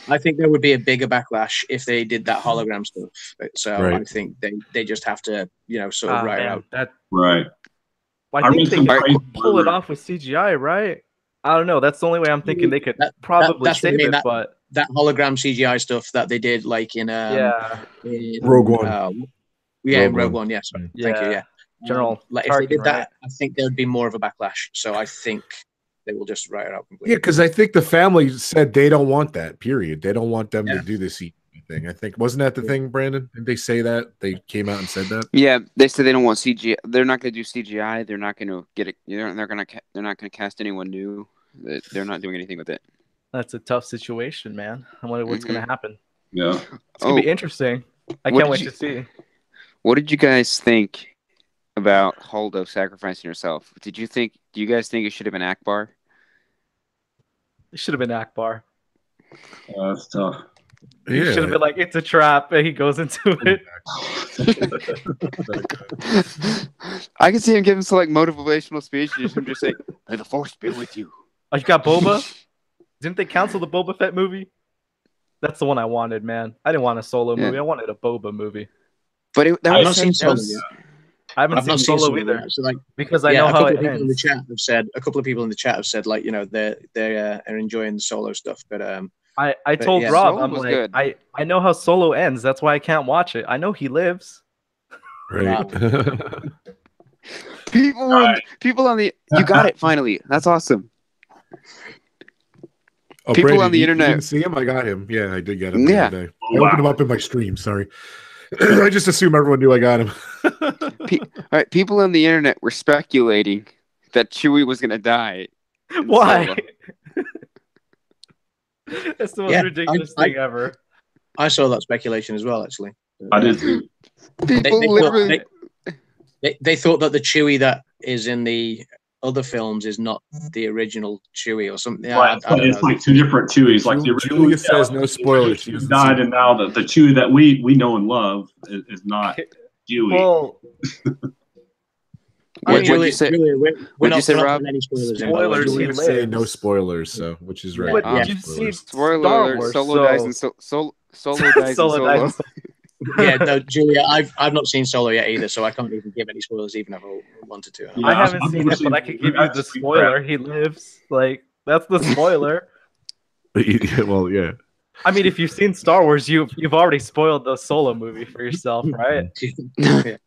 I think there would be a bigger backlash if they did that hologram stuff. So I think they just have to, sort of write out. Right. Well, I think they could pull it off with CGI, right? I don't know. That's the only way I'm thinking they could probably save it. But that hologram CGI stuff that they did, like in Rogue One. In Rogue One. Yes. Thank you. Yeah. General. If they did that, I think there would be more of a backlash. So I think they will just write it out completely. Yeah, because I think the family said they don't want that. Period. They don't want them to do this thing. I think wasn't that the thing, Brandon? Did they say that? They came out and said that. Yeah, they said they don't want CGI. They're not going to do CGI. They're not going to get it. They're not going to cast anyone new. They're not doing anything with it. That's a tough situation, man. I wonder what's going to happen. Yeah, it's going to be interesting. I can't wait to see. What did you guys think about Holdo sacrificing herself? Do you guys think it should have been Akbar? It should have been Akbar. That's tough. He should have been like, it's a trap, and he goes into it. I can see him giving some like motivational speech. Him just saying, "May the Force be with you." Oh, you got Boba? Didn't they cancel the Boba Fett movie? That's the one I wanted, man. I didn't want a Solo movie. I wanted a Boba movie. But I've not seen Solo yet. I haven't seen Solo either. So like, because I know how it ends. A couple of people in the chat have said, like, they are enjoying the Solo stuff, but I told Rob, I'm like, good. I know how Solo ends. That's why I can't watch it. I know he lives. Right. People on the you got it finally. That's awesome. Oh, people Brandon, on the internet. You didn't see him? I got him. Yeah, I did get him. Yeah. I opened him up in my stream. Sorry. I just assume everyone knew I got him. All right, people on the internet were speculating that Chewie was going to die. Why? That's the most ridiculous thing ever. I saw that speculation as well, actually. I did too. They thought that the Chewie that is in the other films is not the original Chewie or something. Right. It's like two different Chewies. Like the original Julia says no spoilers. She died, and now the Chewie that we know and love is not Chewie. Well, what'd you say? What'd you say, Rob? Any spoilers. Julia say no spoilers, so which is right. But you see spoiler alert, Solo dies in Solo dies in Solo. Yeah, no, Julia, I've not seen Solo yet either, so I can't even give any spoilers, even if I wanted to. I haven't seen it, but I could give you the spoiler. He lives. Like, that's the spoiler. Well, yeah. I mean, if you've seen Star Wars, you've already spoiled the Solo movie for yourself, right? Yeah.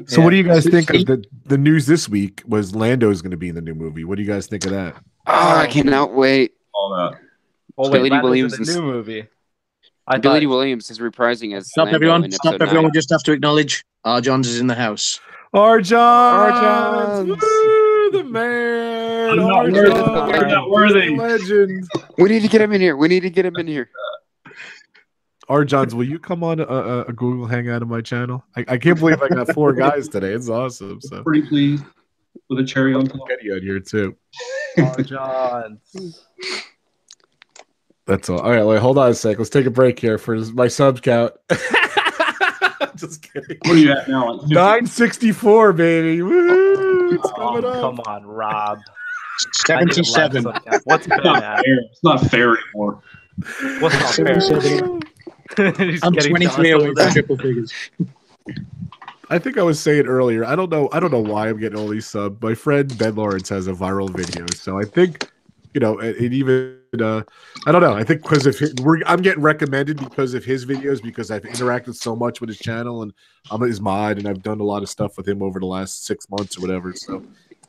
So, what do you guys think of the news this week? Was Lando's going to be in the new movie? What do you guys think of that? Oh, I cannot wait. All that. Oh, wait, Billy Williams in the new movie. Billy Williams is reprising as Stop, Lando everyone! in Stop, everyone! 9. We just have to acknowledge R. Johns is in the house. R. Johns, woo, the man. I'm not worthy. Legend. We need to get him in here. R. Johns, will you come on a Google Hangout on my channel? I can't believe I got 4 guys today. It's awesome. So pretty pleased with a cherry on top. Get you out here too. R. Johns. That's all. All right, wait, hold on a sec. Let's take a break here for my sub count. Just kidding. What are you at now? Like 964, baby. Woo! It's coming up. Come on, Rob. 77. What's that? It's not fair anymore. What's not fair? I'm 23 away from triple figures. I think I was saying earlier. I don't know why I'm getting all these subs. My friend Ben Lawrence has a viral video, so I think it even. I don't know. I think because of I'm getting recommended because of his videos, because I've interacted so much with his channel and I'm his mod and I've done a lot of stuff with him over the last 6 months or whatever. So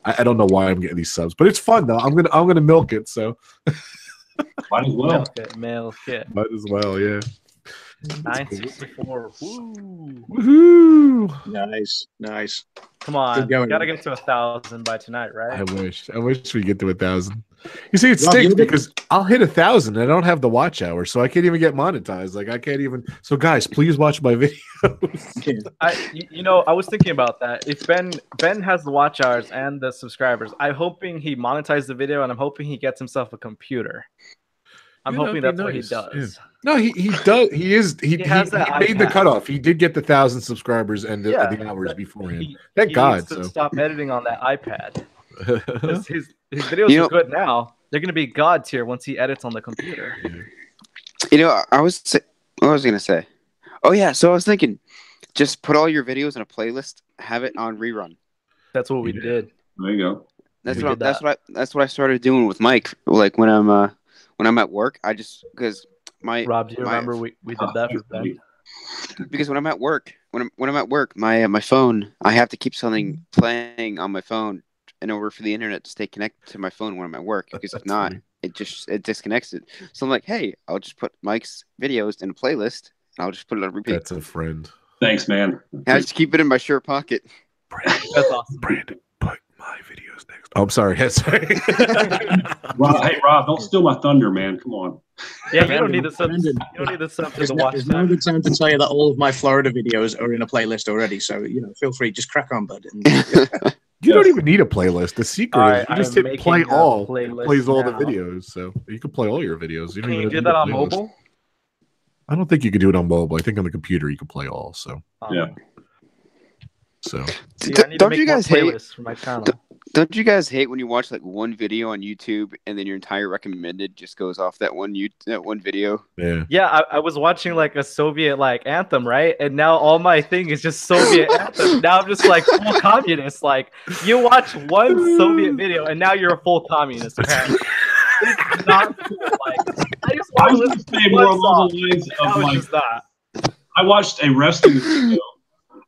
I don't know why I'm getting these subs, but it's fun though. I'm gonna milk it. So might as well. Milk it. Might as well, yeah. 964. Woo. Woohoo! Nice. Come on, gotta get to 1,000 by tonight, right? I wish we get to 1,000. You see, it Rob, stinks because I'll hit 1,000 and I don't have the watch hour, so I can't even get monetized. Like I can't even. So guys, please watch my videos. I was thinking about that. If Ben has the watch hours and the subscribers, I'm hoping he monetizes the video, and I'm hoping he gets himself a computer. I'm hoping that's what he does. Yeah. No, he does. He made the cutoff. He did get the 1,000 subscribers and the hours beforehand. Thank God. Needs to stop editing on that iPad. His videos are good now. They're gonna be god tier once he edits on the computer. What I was gonna say. Oh yeah, so I was thinking, just put all your videos in a playlist, have it on rerun. That's what we did. There you go. That's what I started doing with Mike. Like when I'm at work, I just because Rob, do you remember we did that for Ben? Because when I'm at work, my phone, I have to keep something playing on my phone in order for the internet to stay connected to my phone when I'm at work. Because if not, it disconnects it. So I'm like, hey, I'll just put Mike's videos in a playlist and I'll just put it on repeat. That's a friend. Thanks, man. I just keep it in my shirt pocket. Brandon, that's awesome. Brandon, put my videos next. Oh, I'm sorry. Sorry. Hey, Rob, don't steal my thunder, man. Come on. Yeah, you don't need the sub. You don't need the sub to watch. There's no good time to tell you that all of my Florida videos are in a playlist already. So feel free, just crack on, bud. You don't even need a playlist. The secret is you just hit play all. It plays all the now. videos, so you can play all your videos. Can you do that on mobile? I don't think you can do it on mobile. I think on the computer you can play all. So yeah. So don't you guys hate for my channel? Don't you guys hate when you watch like one video on YouTube and then your entire recommended just goes off that one video? Yeah. Yeah, I was watching like a Soviet anthem, right? And now all my thing is just Soviet anthem. Now I'm just like full communist. Like you watch one Soviet video and now you're a full communist. Apparently. It's not cool. I was going to say more along the lines of I watched a wrestling video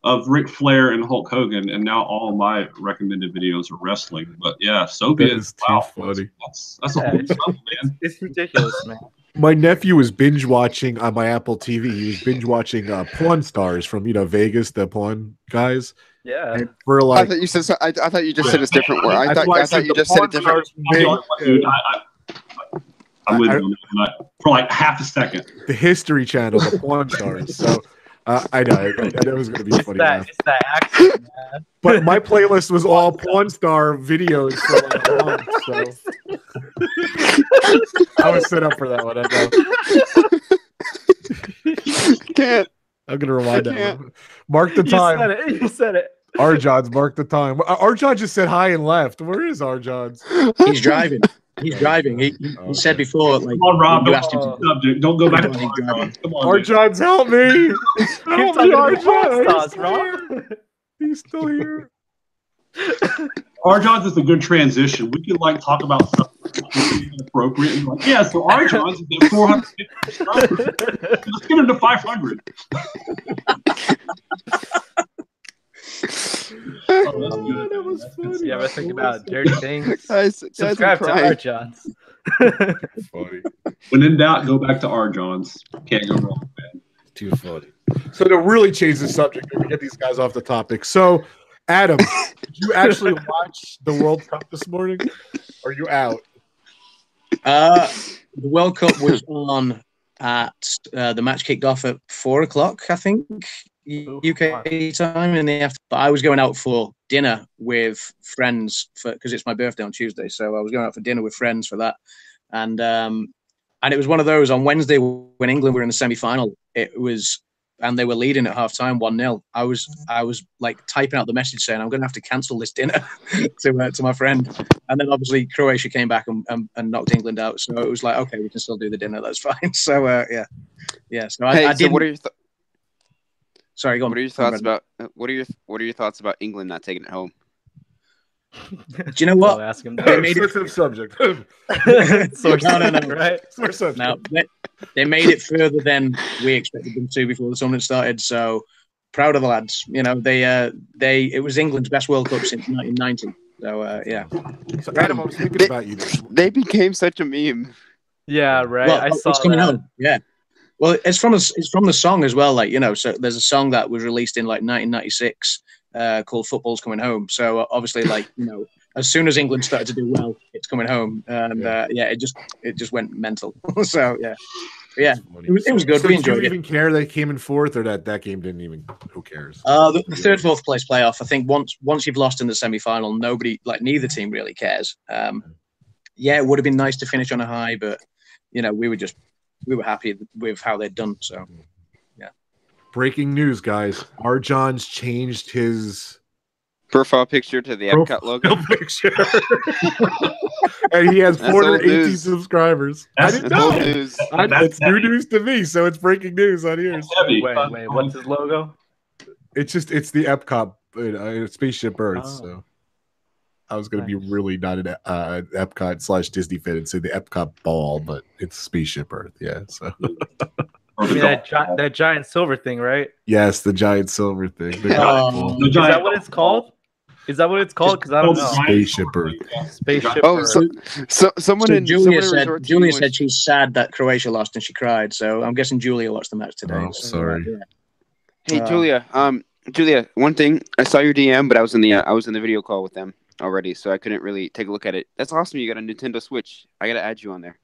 of Ric Flair and Hulk Hogan, and now all my recommended videos are wrestling. But yeah, Soviet. Wow, funny. That's a whole stuff, man. It's ridiculous, man. My nephew was binge watching on my Apple TV. He was binge watching Pawn Stars from Vegas, the pawn guys. Yeah. And for like, I thought you said. I thought you just said a different word. I thought you just said a different. Dude, I'm with you for like half a second. The History Channel, the Pawn Stars. So. I know it was going to be funny. It's that accent, man. But my playlist was all Pawn Star videos for like a month, so I was set up for that one. I know. Can't. I'm going to rewind that one. Mark the time. You said it. Arjohn's mark the time. Arjon just said hi and left. Where is Arjohn's? He's driving. He's driving. He said before, like, come on, Rob, you asked him to subject. Don't go back to driving. Come on, Arjohn's, help me. Help me, Arjon. Rob. He's still here. Arjohn's is a good transition. We could talk about stuff appropriate. And so Arjohn's is at 450 subscribers. Let's get him to 500. That was funny. You ever think about dirty things? Subscribe to Arjohn's. Funny. When in doubt, go back to Arjohn's. Can't go wrong, man. Too funny. So to really change the subject, we get these guys off the topic. So, Adam, did you actually watch the World Cup this morning? Or are you out? The World Cup was on at the match kicked off at 4:00, I think. UK time in the afternoon. But I was going out for dinner with friends because it's my birthday on Tuesday, so I was going out for dinner with friends for that, and it was one of those on Wednesday when England were in the semi-final. It was, and they were leading at half-time 1-0. I was like typing out the message saying I'm going to have to cancel this dinner to my friend, and then obviously Croatia came back and knocked England out. So it was like, okay, we can still do the dinner. That's fine. So yeah. So I did. What are your Sorry, go on. What are your thoughts about what are your thoughts about England not taking it home? Do you know what? Ask him. They made it subject. Source no, right? Source subject. No, they made it further than we expected them to before the tournament started. So proud of the lads. It was England's best World Cup since 1990. So yeah. So Adam, I was thinking about you. They became such a meme. Yeah, right. Well, I saw it's coming that. out. Yeah. Well, it's from the song as well. Like, you know, so there's a song that was released in like 1996 called "Football's Coming Home." So obviously, like, you know, as soon as England started to do well, it's coming home, and yeah, it just went mental. So yeah, it was good. So we enjoyed do you it. even care they came in fourth, or that game didn't even? Who cares? The third, fourth place playoff. I think once you've lost in the semi-final, neither team really cares. Yeah, it would have been nice to finish on a high, but you know, we were happy with how they'd done. So yeah. Breaking news, guys! Arjon's changed his profile picture to the Epcot logo picture. And he has 418 subscribers. I didn't know. News. It's new news to me, so it's breaking news on here. Wait, what's his logo? It's the Epcot Spaceship Earth. So I was going to be really not an Epcot / Disney fan and say the Epcot ball, but it's Spaceship Earth. Yeah. So I mean, that giant silver thing, right? Yes, the giant silver thing. Is that what it's called? Is that what it's called? Because I don't know. Spaceship Earth. Spaceship Earth. So someone in Julia said she's sad that Croatia lost and she cried. So I'm guessing Julia watched the match today. Oh, sorry. Hey, Julia. Julia, one thing. I saw your DM, but I was in the video call with them already, so I couldn't really take a look at it. That's awesome. You got a Nintendo Switch. I got to add you on there.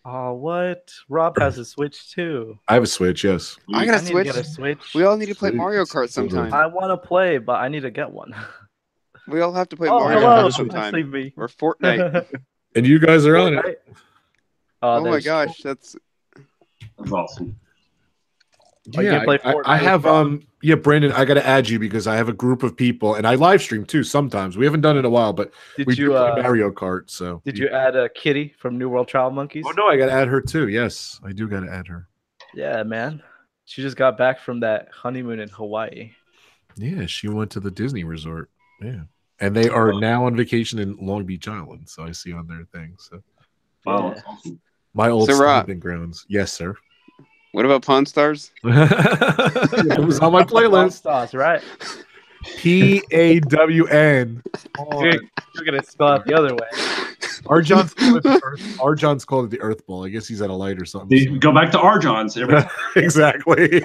Oh, what? Rob has a Switch too. I have a Switch, yes. I got a Switch. Get a Switch. We all need to play Mario Kart sometime. I want to play, but I need to get one. We all have to play Mario Kart sometime. Or Fortnite. And you guys are on it. Oh my gosh, that's awesome. Yeah, I have Brandon, I gotta add you because I have a group of people and I live stream too sometimes. We haven't done it in a while, but we do play Mario Kart. So did you add Kitty from New World Travel Monkeys? Oh no, I gotta add her too. Yes, I do gotta add her. Yeah, man. She just got back from that honeymoon in Hawaii. Yeah, she went to the Disney resort. Yeah. And they are now on vacation in Long Beach Island. So I see on their thing. So wow, that's awesome. My old stomping grounds. Yes, sir. What about Pawn Stars? It was on my playlist. Pawn Stars, right? PAWN. Oh, you're gonna spell it the other way. Arjon's called it the Earth Ball. I guess he's at a light or something. Go back to Arjon's. Exactly.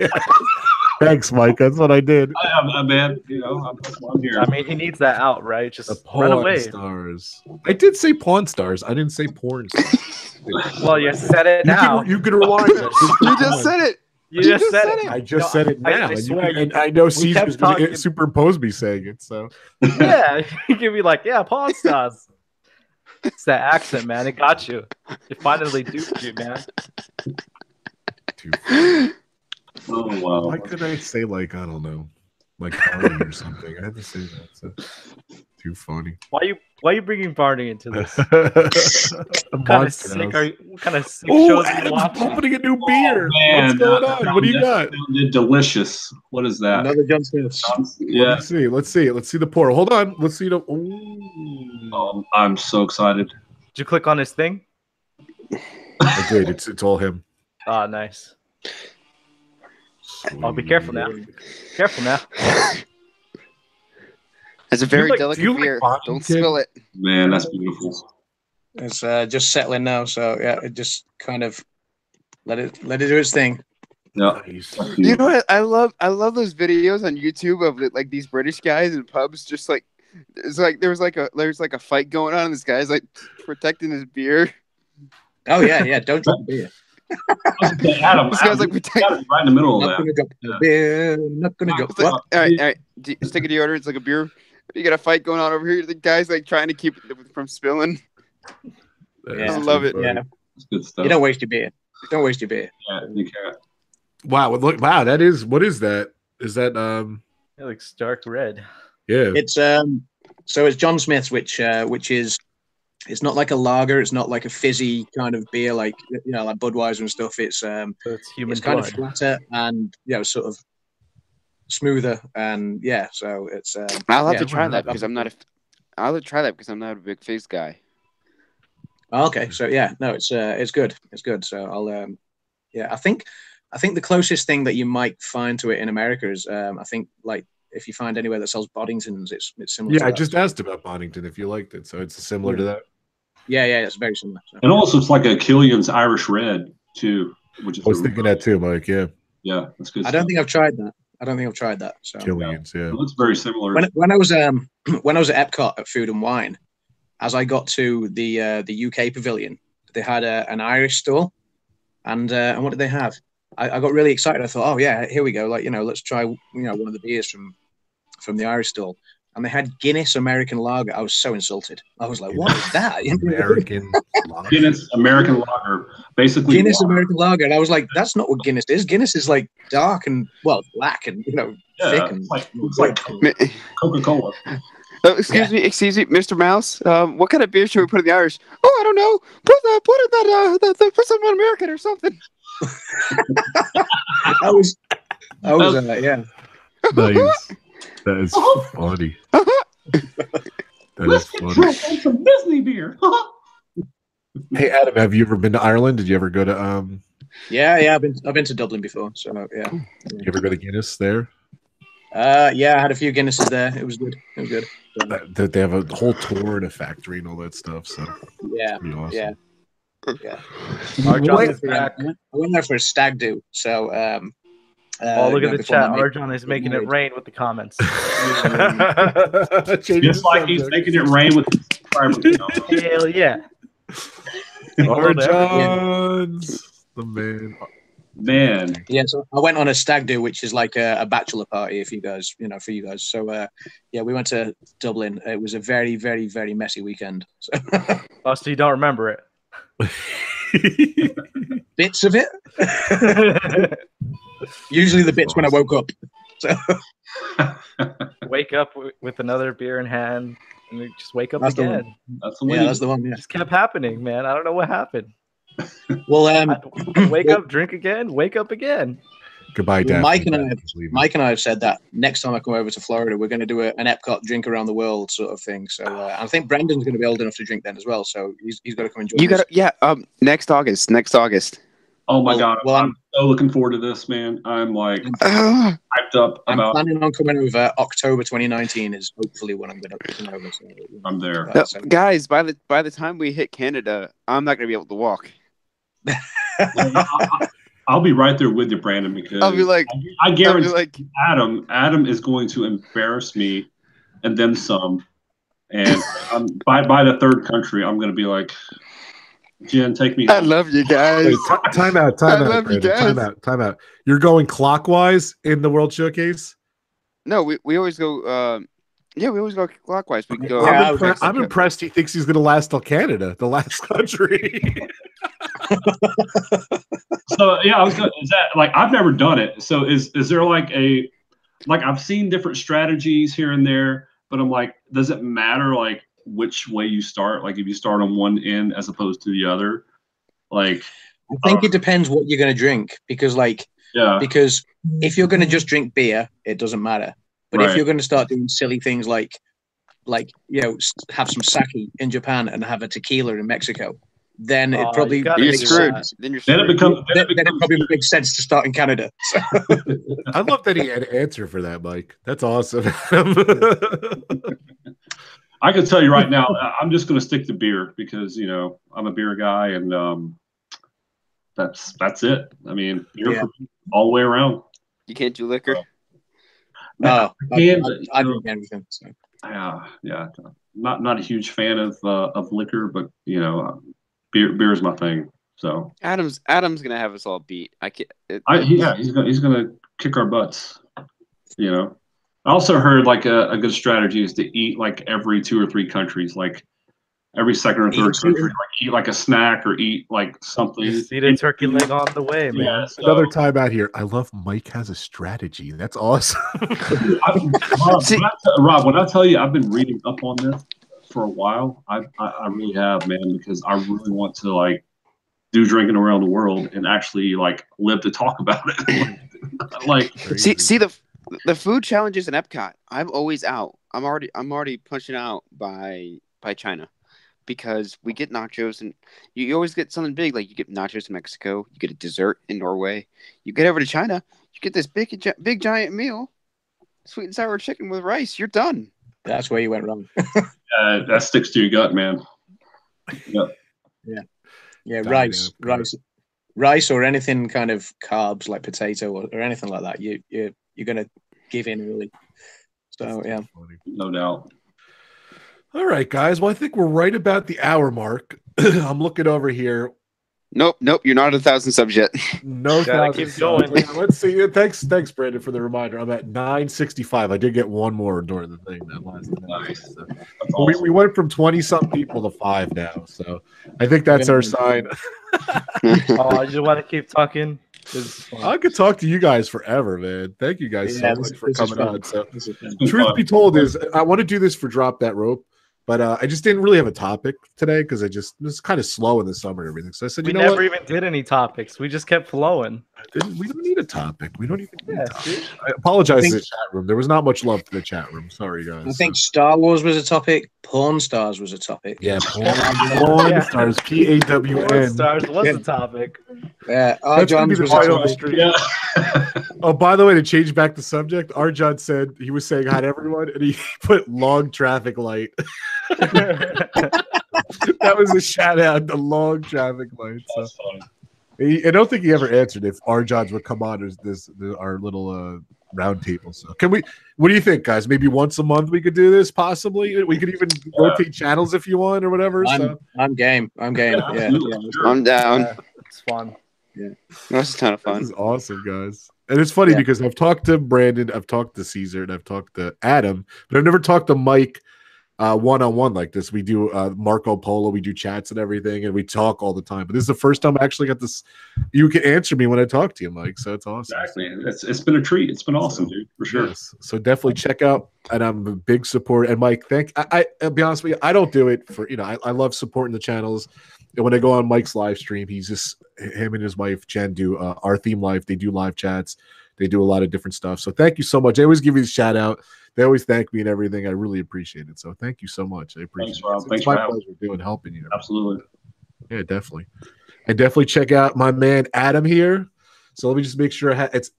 Thanks, Mike. That's what I did. Man, you know, I'm here. I mean, he needs that out, right? Just run away. Stars. I did say Pawn Stars. I didn't say porn stars. Well, you said it now. You can rewind it. You just said it. You just said it. I just said it now. And I know Cesar's going to superimpose me saying it. So yeah, you can be like, yeah, Pawn Stars. It's that accent, man. It got you. It finally duped you, man. Oh wow! Why could I say I don't know, Barney or something? I had to say that. So. Too funny. Why are you bringing Barney into this? What kind of sick shows are you watching? Opening a new beer. Man, what's going on? What do you got? Delicious. What is that? Another John Smith. Yeah. Let's see the pour. Hold on. Let's see the. Oh, I'm so excited. Did you click on his thing? I did. It's all him. Oh, nice. Oh, be careful now. Careful now. It's a very delicate beer. Don't spill it. Man, that's beautiful. It's just settling now, so yeah, it just kind of let it do its thing. Yeah. You know what? I love those videos on YouTube of like these British guys in pubs, just like it's like there's like a fight going on, and this guy's like protecting his beer. Oh yeah, don't drink the beer. Adam, this guy's like right in the middle of not that. Gonna go beer, not gonna go. Like, all right. Stick a deodorant. It's like a beer. You got a fight going on over here. The guy's like trying to keep it from spilling. Yeah. I love it. Yeah, it's good stuff. You don't waste your beer. Don't waste your beer. Yeah, you can't. Wow! Look! Wow! That is. What is that? Is that It looks dark red. Yeah. It's So it's John Smith's, which is. It's not like a lager. It's not like a fizzy kind of beer, like like Budweiser and stuff. It's so it's human. It's kind of flatter and sort of smoother, and yeah. So it's. I'll have to try that because I'm not a. I'll try that because I'm not a big fizz guy. Okay, so yeah, no, it's good. It's good. So I'll I think the closest thing that you might find to it in America is I think like if you find anywhere that sells Boddingtons, it's similar. Yeah, I just asked about Boddington if you liked it, so it's similar to that. Yeah, it's very similar. So. It almost looks like a Killian's Irish Red too. which is I was thinking that too, Mike. Yeah. Yeah, that's good. I don't think I've tried that. So Killians, yeah. It looks very similar. When I was when I was at Epcot at Food and Wine, as I got to the UK pavilion, they had an Irish stall, and what did they have? I got really excited. I thought, oh yeah, here we go. Like, let's try one of the beers from the Irish stall. And they had Guinness American Lager. I was so insulted. I was like, what is that? American Lager. Guinness American Lager. Basically Guinness water. American Lager. And I was like, that's not what Guinness is. Guinness is like dark and, black and, thick. And it's like Coca-Cola. Excuse me, Mr. Mouse. What kind of beer should we put in the Irish? Oh, I don't know. Put something on American or something. I was yeah. Nice. That is funny. Let's get drunk on some Disney beer. Hey Adam, have you ever been to Ireland? Did you ever go to Yeah, I've been to Dublin before, so yeah. You ever go to Guinness there? Yeah, I had a few Guinnesses there. It was good. They have a whole tour and a factory and all that stuff. So yeah, awesome. yeah. Arjon is back. I went there for a stag do. So look at the chat. Arjon is making it rain with the comments. Just like he's making it rain with the Hell yeah. Arjon's the man. Man. Yeah, so I went on a stag do, which is like a bachelor party, for you guys. So yeah, we went to Dublin. It was a very, very, very messy weekend. So. Oh, so you don't remember it? Bits of it. Usually the bits when I woke up. So. Wake up with another beer in hand, and we just wake up again. That's the one. That's the one. Yeah. It just kept happening, man. I don't know what happened. Well, wake up, drink again, wake up again. Goodbye, Dad. Mike and I have said that next time I come over to Florida, we're going to do an Epcot drink around the world sort of thing. So I think Brendan's going to be old enough to drink then as well. So he's got to come and join us. Next August. Oh my God! I'm so looking forward to this, man. I'm like hyped up I'm about. planning on coming over. October 2019 is hopefully when I'm going to come over. So, I'm there, guys. By the time we hit Canada, I'm not going to be able to walk. I'll be right there with you, Brandon, because I'll be like, I guarantee Adam is going to embarrass me and then some. And by the third country, I'm going to be like, Jen, take me home. I love you guys. Wait, time out. Time out. You're going clockwise in the World Showcase? No, we always go. We always go clockwise. We go. I'm impressed. He thinks he's going to last till Canada, the last country. So yeah, I was going. Is that like I've never done it? So is there like I've seen different strategies here and there, but I'm like, does it matter like which way you start? Like if you start on one end as opposed to the other, like I think it depends what you're going to drink because because if you're going to just drink beer, it doesn't matter. But if you're going to start doing silly things like have some sake in Japan and have a tequila in Mexico, then it probably you're screwed. Then it probably makes sense to start in Canada. So. I love that he had an answer for that, Mike. That's awesome. I can tell you right now, I'm just going to stick to beer because I'm a beer guy, and that's it. I mean, beer all the way around. You can't do liquor. I drink everything. So. Yeah. Not a huge fan of liquor, but beer is my thing. So Adam's gonna have us all beat. He's gonna kick our butts. I also heard like a good strategy is to eat like every 2 or 3 countries, like every second or third country, like eat like a snack or eat like something. Just eat a turkey leg on the way, man. Yeah, so. Another time out here. I love Mike has a strategy. That's awesome. Rob, when I tell you I've been reading up on this for a while, I really have, man, because I really want to like do drinking around the world and actually like live to talk about it. Like see the food challenges in Epcot. I'm always out. I'm already punching out by China. Because we get nachos, and you always get something big. Like you get nachos in Mexico, you get a dessert in Norway. You get over to China, you get this big giant meal, sweet and sour chicken with rice. You're done. That's where you went wrong. That sticks to your gut, man. Yep. Yeah. Rice. rice or anything kind of carbs like potato or anything like that, you're gonna give in really. So yeah, no doubt. All right, guys. Well, I think we're right about the hour mark. I'm looking over here. Nope, you're not at 1,000 subs yet. No, keep going. Let's see. Thanks, Brandon, for the reminder. I'm at 965. I did get one more during the thing that last night. Nice. So. Awesome. We went from 20-something people to 5 now, so I think that's our sign. Oh, you want to keep talking? I could talk to you guys forever, man. Thank you guys so much for coming on. So, truth be told, is I want to do this for Drop That Rope. But I just didn't really have a topic today because it was kind of slow in the summer and everything. So I said, we never even did any topics. We just kept flowing. We don't need a topic. We don't even need a topic. I apologize to the chat room. There was not much love to the chat room. Sorry, guys. I think Star Wars was a topic. Porn stars was a topic. Yeah, porn stars. PAWN. Porn stars was a topic. Yeah, John was right on the street. Yeah. Oh, by the way, to change back the subject, John said he was saying hi to everyone, and he put long traffic light. That was a shout out, the long traffic light. So. I don't think he ever answered if Arjons would come on as our little round table. So can we? What do you think, guys? Maybe once a month we could do this. Possibly, we could even rotate channels if you want or whatever. I'm game. Yeah. I'm down. It's fun. Yeah, that's a ton of fun. This is awesome, guys. And it's funny because I've talked to Brandon, I've talked to Cesar, and I've talked to Adam, but I've never talked to Mike one-on-one like this. We do Marco Polo, we do chats and everything, and we talk all the time. But this is the first time I actually got this. You can answer me when I talk to you, Mike. So it's awesome. Exactly. It's been a treat. It's been awesome, dude, for sure. Yes. So definitely check out. And I'm a big supporter. And Mike, I'll be honest with you, I don't do it for I love supporting the channels. And when I go on Mike's live stream, he's just him and his wife Jen do our theme live. They do live chats. They do a lot of different stuff. So thank you so much. I always give you the shout out. They always thank me and everything. I really appreciate it. So thank you so much. I appreciate it. Rob. It's my pleasure helping you. Absolutely. Yeah, definitely. And definitely check out my man Adam here. So let me just make sure it's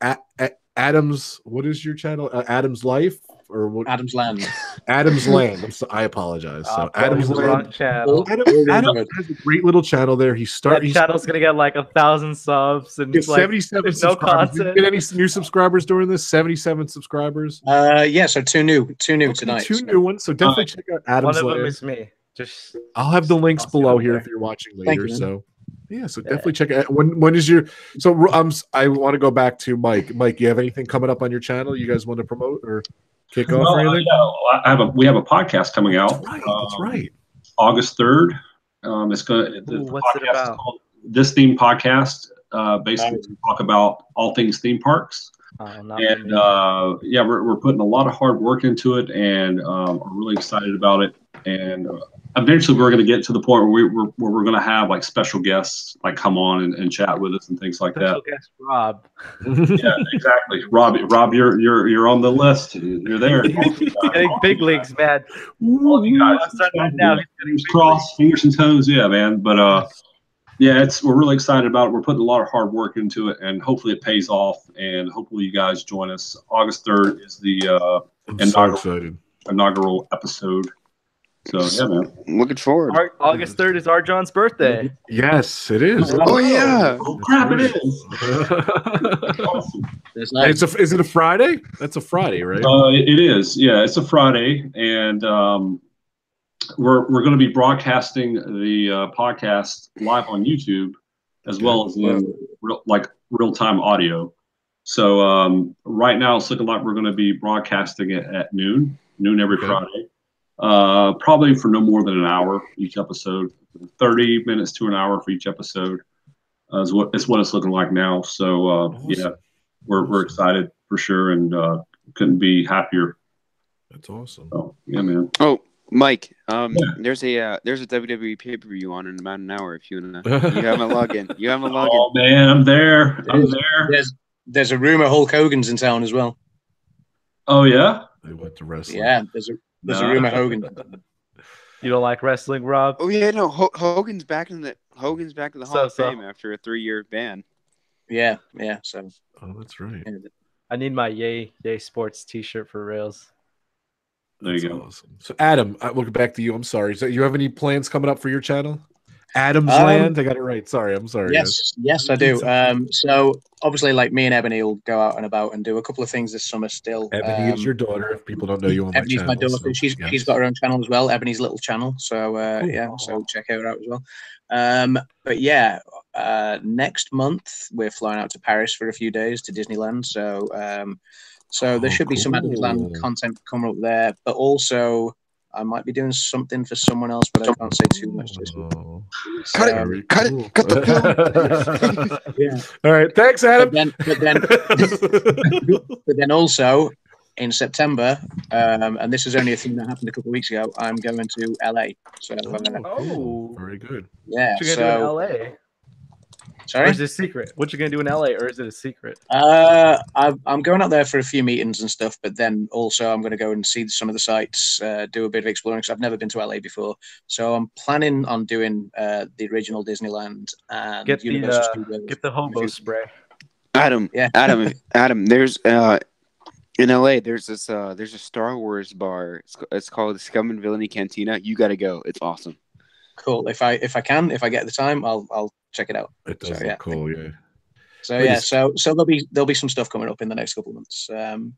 Adam's. What is your channel? Adam's Life or what? Adam's Land. Adam's Land. I apologize. So Adam's Land. Channel. Adam has a great little channel there. He's channel's gonna get like 1,000 subs and like 77 no content. Did you get any new subscribers during this? 77 subscribers. Yeah. So two new tonight. Two new ones. So definitely check out Adam's Land. One of them is me. I'll have the links below here if you're watching later. So definitely check it out. When is your I want to go back to Mike. Mike, you have anything coming up on your channel you guys want to promote or kick off or anything? We have a podcast coming out. That's right. August 3rd. It's gonna what's it about? This Theme Podcast. Basically we talk about all things theme parks. We're putting a lot of hard work into it, and we're really excited about it. And eventually, we're going to get to the point where we're going to have like special guests like come on and chat with us and things like that. Special guest Rob. Yeah, exactly. Rob, you're on the list. You're there. Getting big leagues, man. All of you guys. Right now, fingers and toes, yeah, man. But we're really excited about it. We're putting a lot of hard work into it, and hopefully it pays off. And hopefully you guys join us. August 3rd is the inaugural episode. So yeah, man. Looking forward. August 3rd is John's birthday. Yes, it is. Oh yeah. Oh crap, it is. Awesome. Is it a Friday? That's a Friday, right? It is. Yeah, it's a Friday, and we're going to be broadcasting the podcast live on YouTube as well as in real-time audio. So right now it's looking like we're going to be broadcasting it at noon every Friday. Probably for no more than an hour each episode, 30 minutes to an hour for each episode is what it's looking like now. So awesome. We're excited for sure, and couldn't be happier. That's awesome. So, yeah, man. Oh, Mike, there's a WWE pay-per-view on in about an hour. If you haven't logged in, Oh man, I'm there. There's a rumor Hulk Hogan's in town as well. Oh yeah, they went to wrestling. Yeah, there's a rumor Hogan. You don't like wrestling, Rob? Oh yeah, no. Hogan's back in the Hall of Fame after a 3-year ban. Yeah. So. Oh, that's right. I need my Yay Sports T-shirt for rails. There you go. Awesome. So Adam, we'll get back to you. I'm sorry. So you have any plans coming up for your channel? Adam's Land. I got it right. Sorry, I'm sorry. Yes, I do. So obviously, like me and Ebony will go out and about and do a couple of things this summer still. Ebony is your daughter. If people don't know you on Ebony's my channel, my daughter. She's got her own channel as well. Ebony's little channel. So cool. So check her out as well. But yeah, next month we're flying out to Paris for a few days to Disneyland. So there should be some Disneyland content coming up there, but also I might be doing something for someone else, but I can't say too much this week. Cut the film. Yeah. All right. Thanks, Adam. But then also in September, and this is only a thing that happened a couple of weeks ago, I'm going to LA. So very good. Yeah. What you gonna do in LA? Sorry? Or is it a secret? What you gonna do in LA, or is it a secret? I'm going out there for a few meetings and stuff, but then also I'm going to go and see some of the sites, do a bit of exploring, because I've never been to LA before. So I'm planning on doing the original Disneyland and Universal Studios. Get the hobo spray. Adam, there's in LA, there's a Star Wars bar. It's called the Scum and Villainy Cantina. You got to go. It's awesome. Cool. If I get the time, I'll check it out. It does look cool, yeah. So there'll be some stuff coming up in the next couple of months, and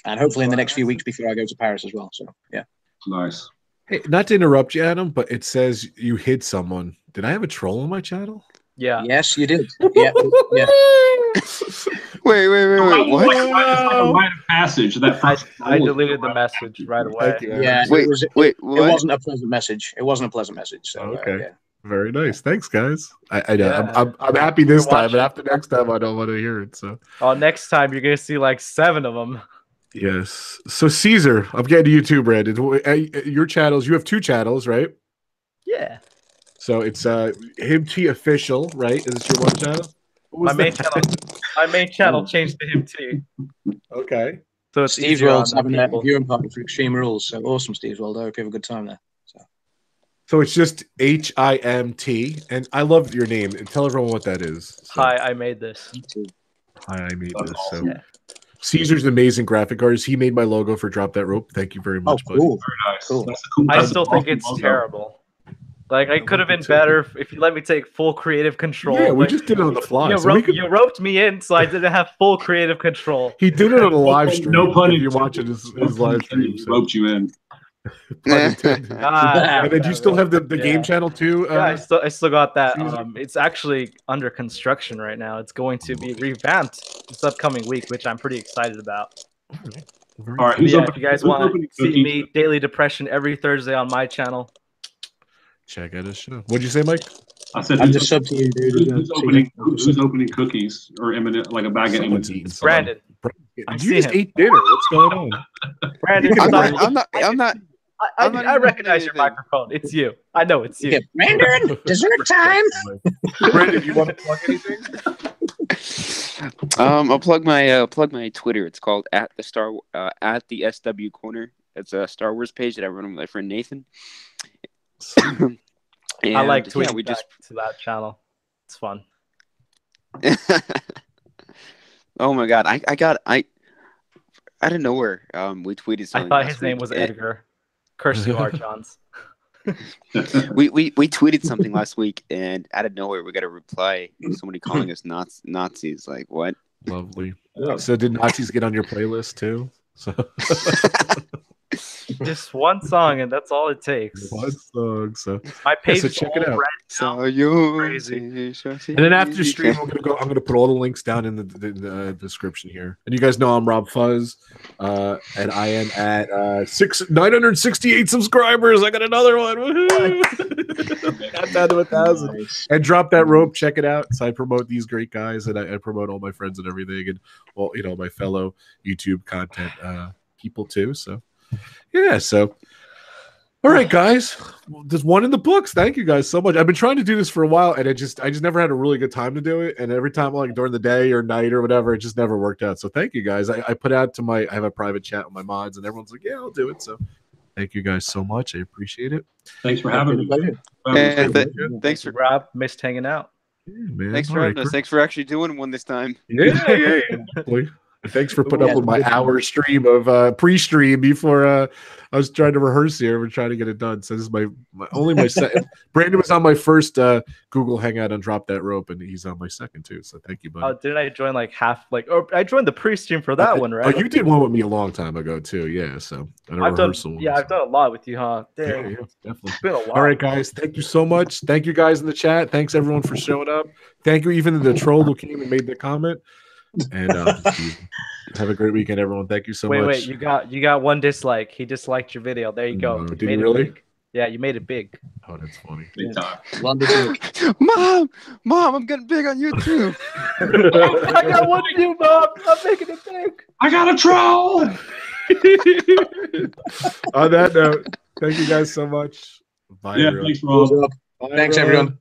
hopefully in the next few weeks before I go to Paris as well. So yeah. Nice. Hey, not to interrupt you, Adam, but it says you hid someone. Did I have a troll on my channel? Yeah. Yes, you did. Yeah. Wait. What? Rite of passage. I deleted the message right away. Yeah. Wait. It wasn't a pleasant message. So, okay. Yeah. Very nice. Thanks, guys. I know. Yeah. I'm happy this time, but after next time, I don't want to hear it. So. Oh, next time you're gonna see like 7 of them. Yes. So Cesar, I'm getting to you too, Brandon. Your channels. You have 2 channels, right? Yeah. So it's Him T Official, right? Is this your one channel? My main channel changed to Him T. Okay. So it's Steve's World's having a viewing party for Extreme Rules. So awesome, Steve's World. I hope you have a good time there. So it's just HIMT, and I love your name. Tell everyone what that is. So. Hi, I made this. Hi, I made this. So Caesar's an amazing graphic artist. He made my logo for Drop That Rope. Thank you very much, buddy. Very nice. Cool. I still think it's terrible. Like, I could have been better if you let me take full creative control. Yeah, we just did it on the fly. You roped me in, so I didn't have full creative control. He did it on a live stream. No pun intended. If you're watching his live stream. So. Roped you in. And then you still have the game channel too? Yeah, I still got that. It's actually under construction right now. It's going to be revamped this upcoming week, which I'm pretty excited about. All right, if you guys want to see me Daily Depression every Thursday on my channel, check out his show. What'd you say, Mike? I said, I'm just sub to you, dude. Who's opening cookies or like a bag of M&Ms? Brandon. You just ate dinner. What's going on? Brandon, I'm not. I recognize your microphone. It's you. I know it's you. Yeah, Brandon, dessert time. Brandon, you want to plug anything? I'll plug my Twitter. It's called at the SW Corner. It's a Star Wars page that I run with my friend Nathan. I like tweeting to that channel. It's fun. Oh my god! I out of nowhere. We tweeted something. I thought his name was Edgar. Curse you, Archons. we tweeted something last week, and out of nowhere we got a reply. Somebody calling us Nazis. Like what? Lovely. So did Nazis get on your playlist too? So. Just one song, and that's all it takes. One song. So my page is check it out. So you crazy. And then after stream, I'm gonna put all the links down in the description here. And you guys know I'm RobFuz, and I am at 968 subscribers. I got another one. Got down to 1,000. Nice. And Drop That Rope. Check it out. So I promote these great guys, and I promote all my friends and everything, and all my fellow YouTube content people too. So. Yeah, so all right, guys. There's one in the books. Thank you guys so much. I've been trying to do this for a while, and I just never had a really good time to do it. And every time, like during the day or night or whatever, it just never worked out. So thank you guys. I put out to I have a private chat with my mods, and everyone's like, "Yeah, I'll do it." So thank you guys so much. I appreciate it. Thanks for having me. Thanks for Rob. Missed hanging out. Yeah, man. Thanks for having us. Thanks for actually doing one this time. Yeah. Thanks for putting up with my hour stream of pre-stream before I was trying to rehearse here. We're trying to get it done. So this is my second. Brandon was on my first Google Hangout and Drop That Rope, and he's on my second too. So thank you, buddy. Oh, didn't I join like half? I joined the pre-stream for that one, right? Oh, you did one with me a long time ago too. Yeah. So I've done a lot with you, huh? Dang. Yeah, definitely. It's been a while. All right, guys. Thank you so much. Thank you guys in the chat. Thanks everyone for showing up. Thank you even the troll who came and made the comment. And have a great weekend, everyone. Thank you so much. Wait, you got one dislike. He disliked your video. There you go. Did he really? Yeah, you made it big. Oh, that's funny. Mom, I'm getting big on YouTube. I got one of you, Mom. I'm making it big. I got a troll. On that note, thank you guys so much. Bye, everyone. Thanks, Rob. Thanks, everyone.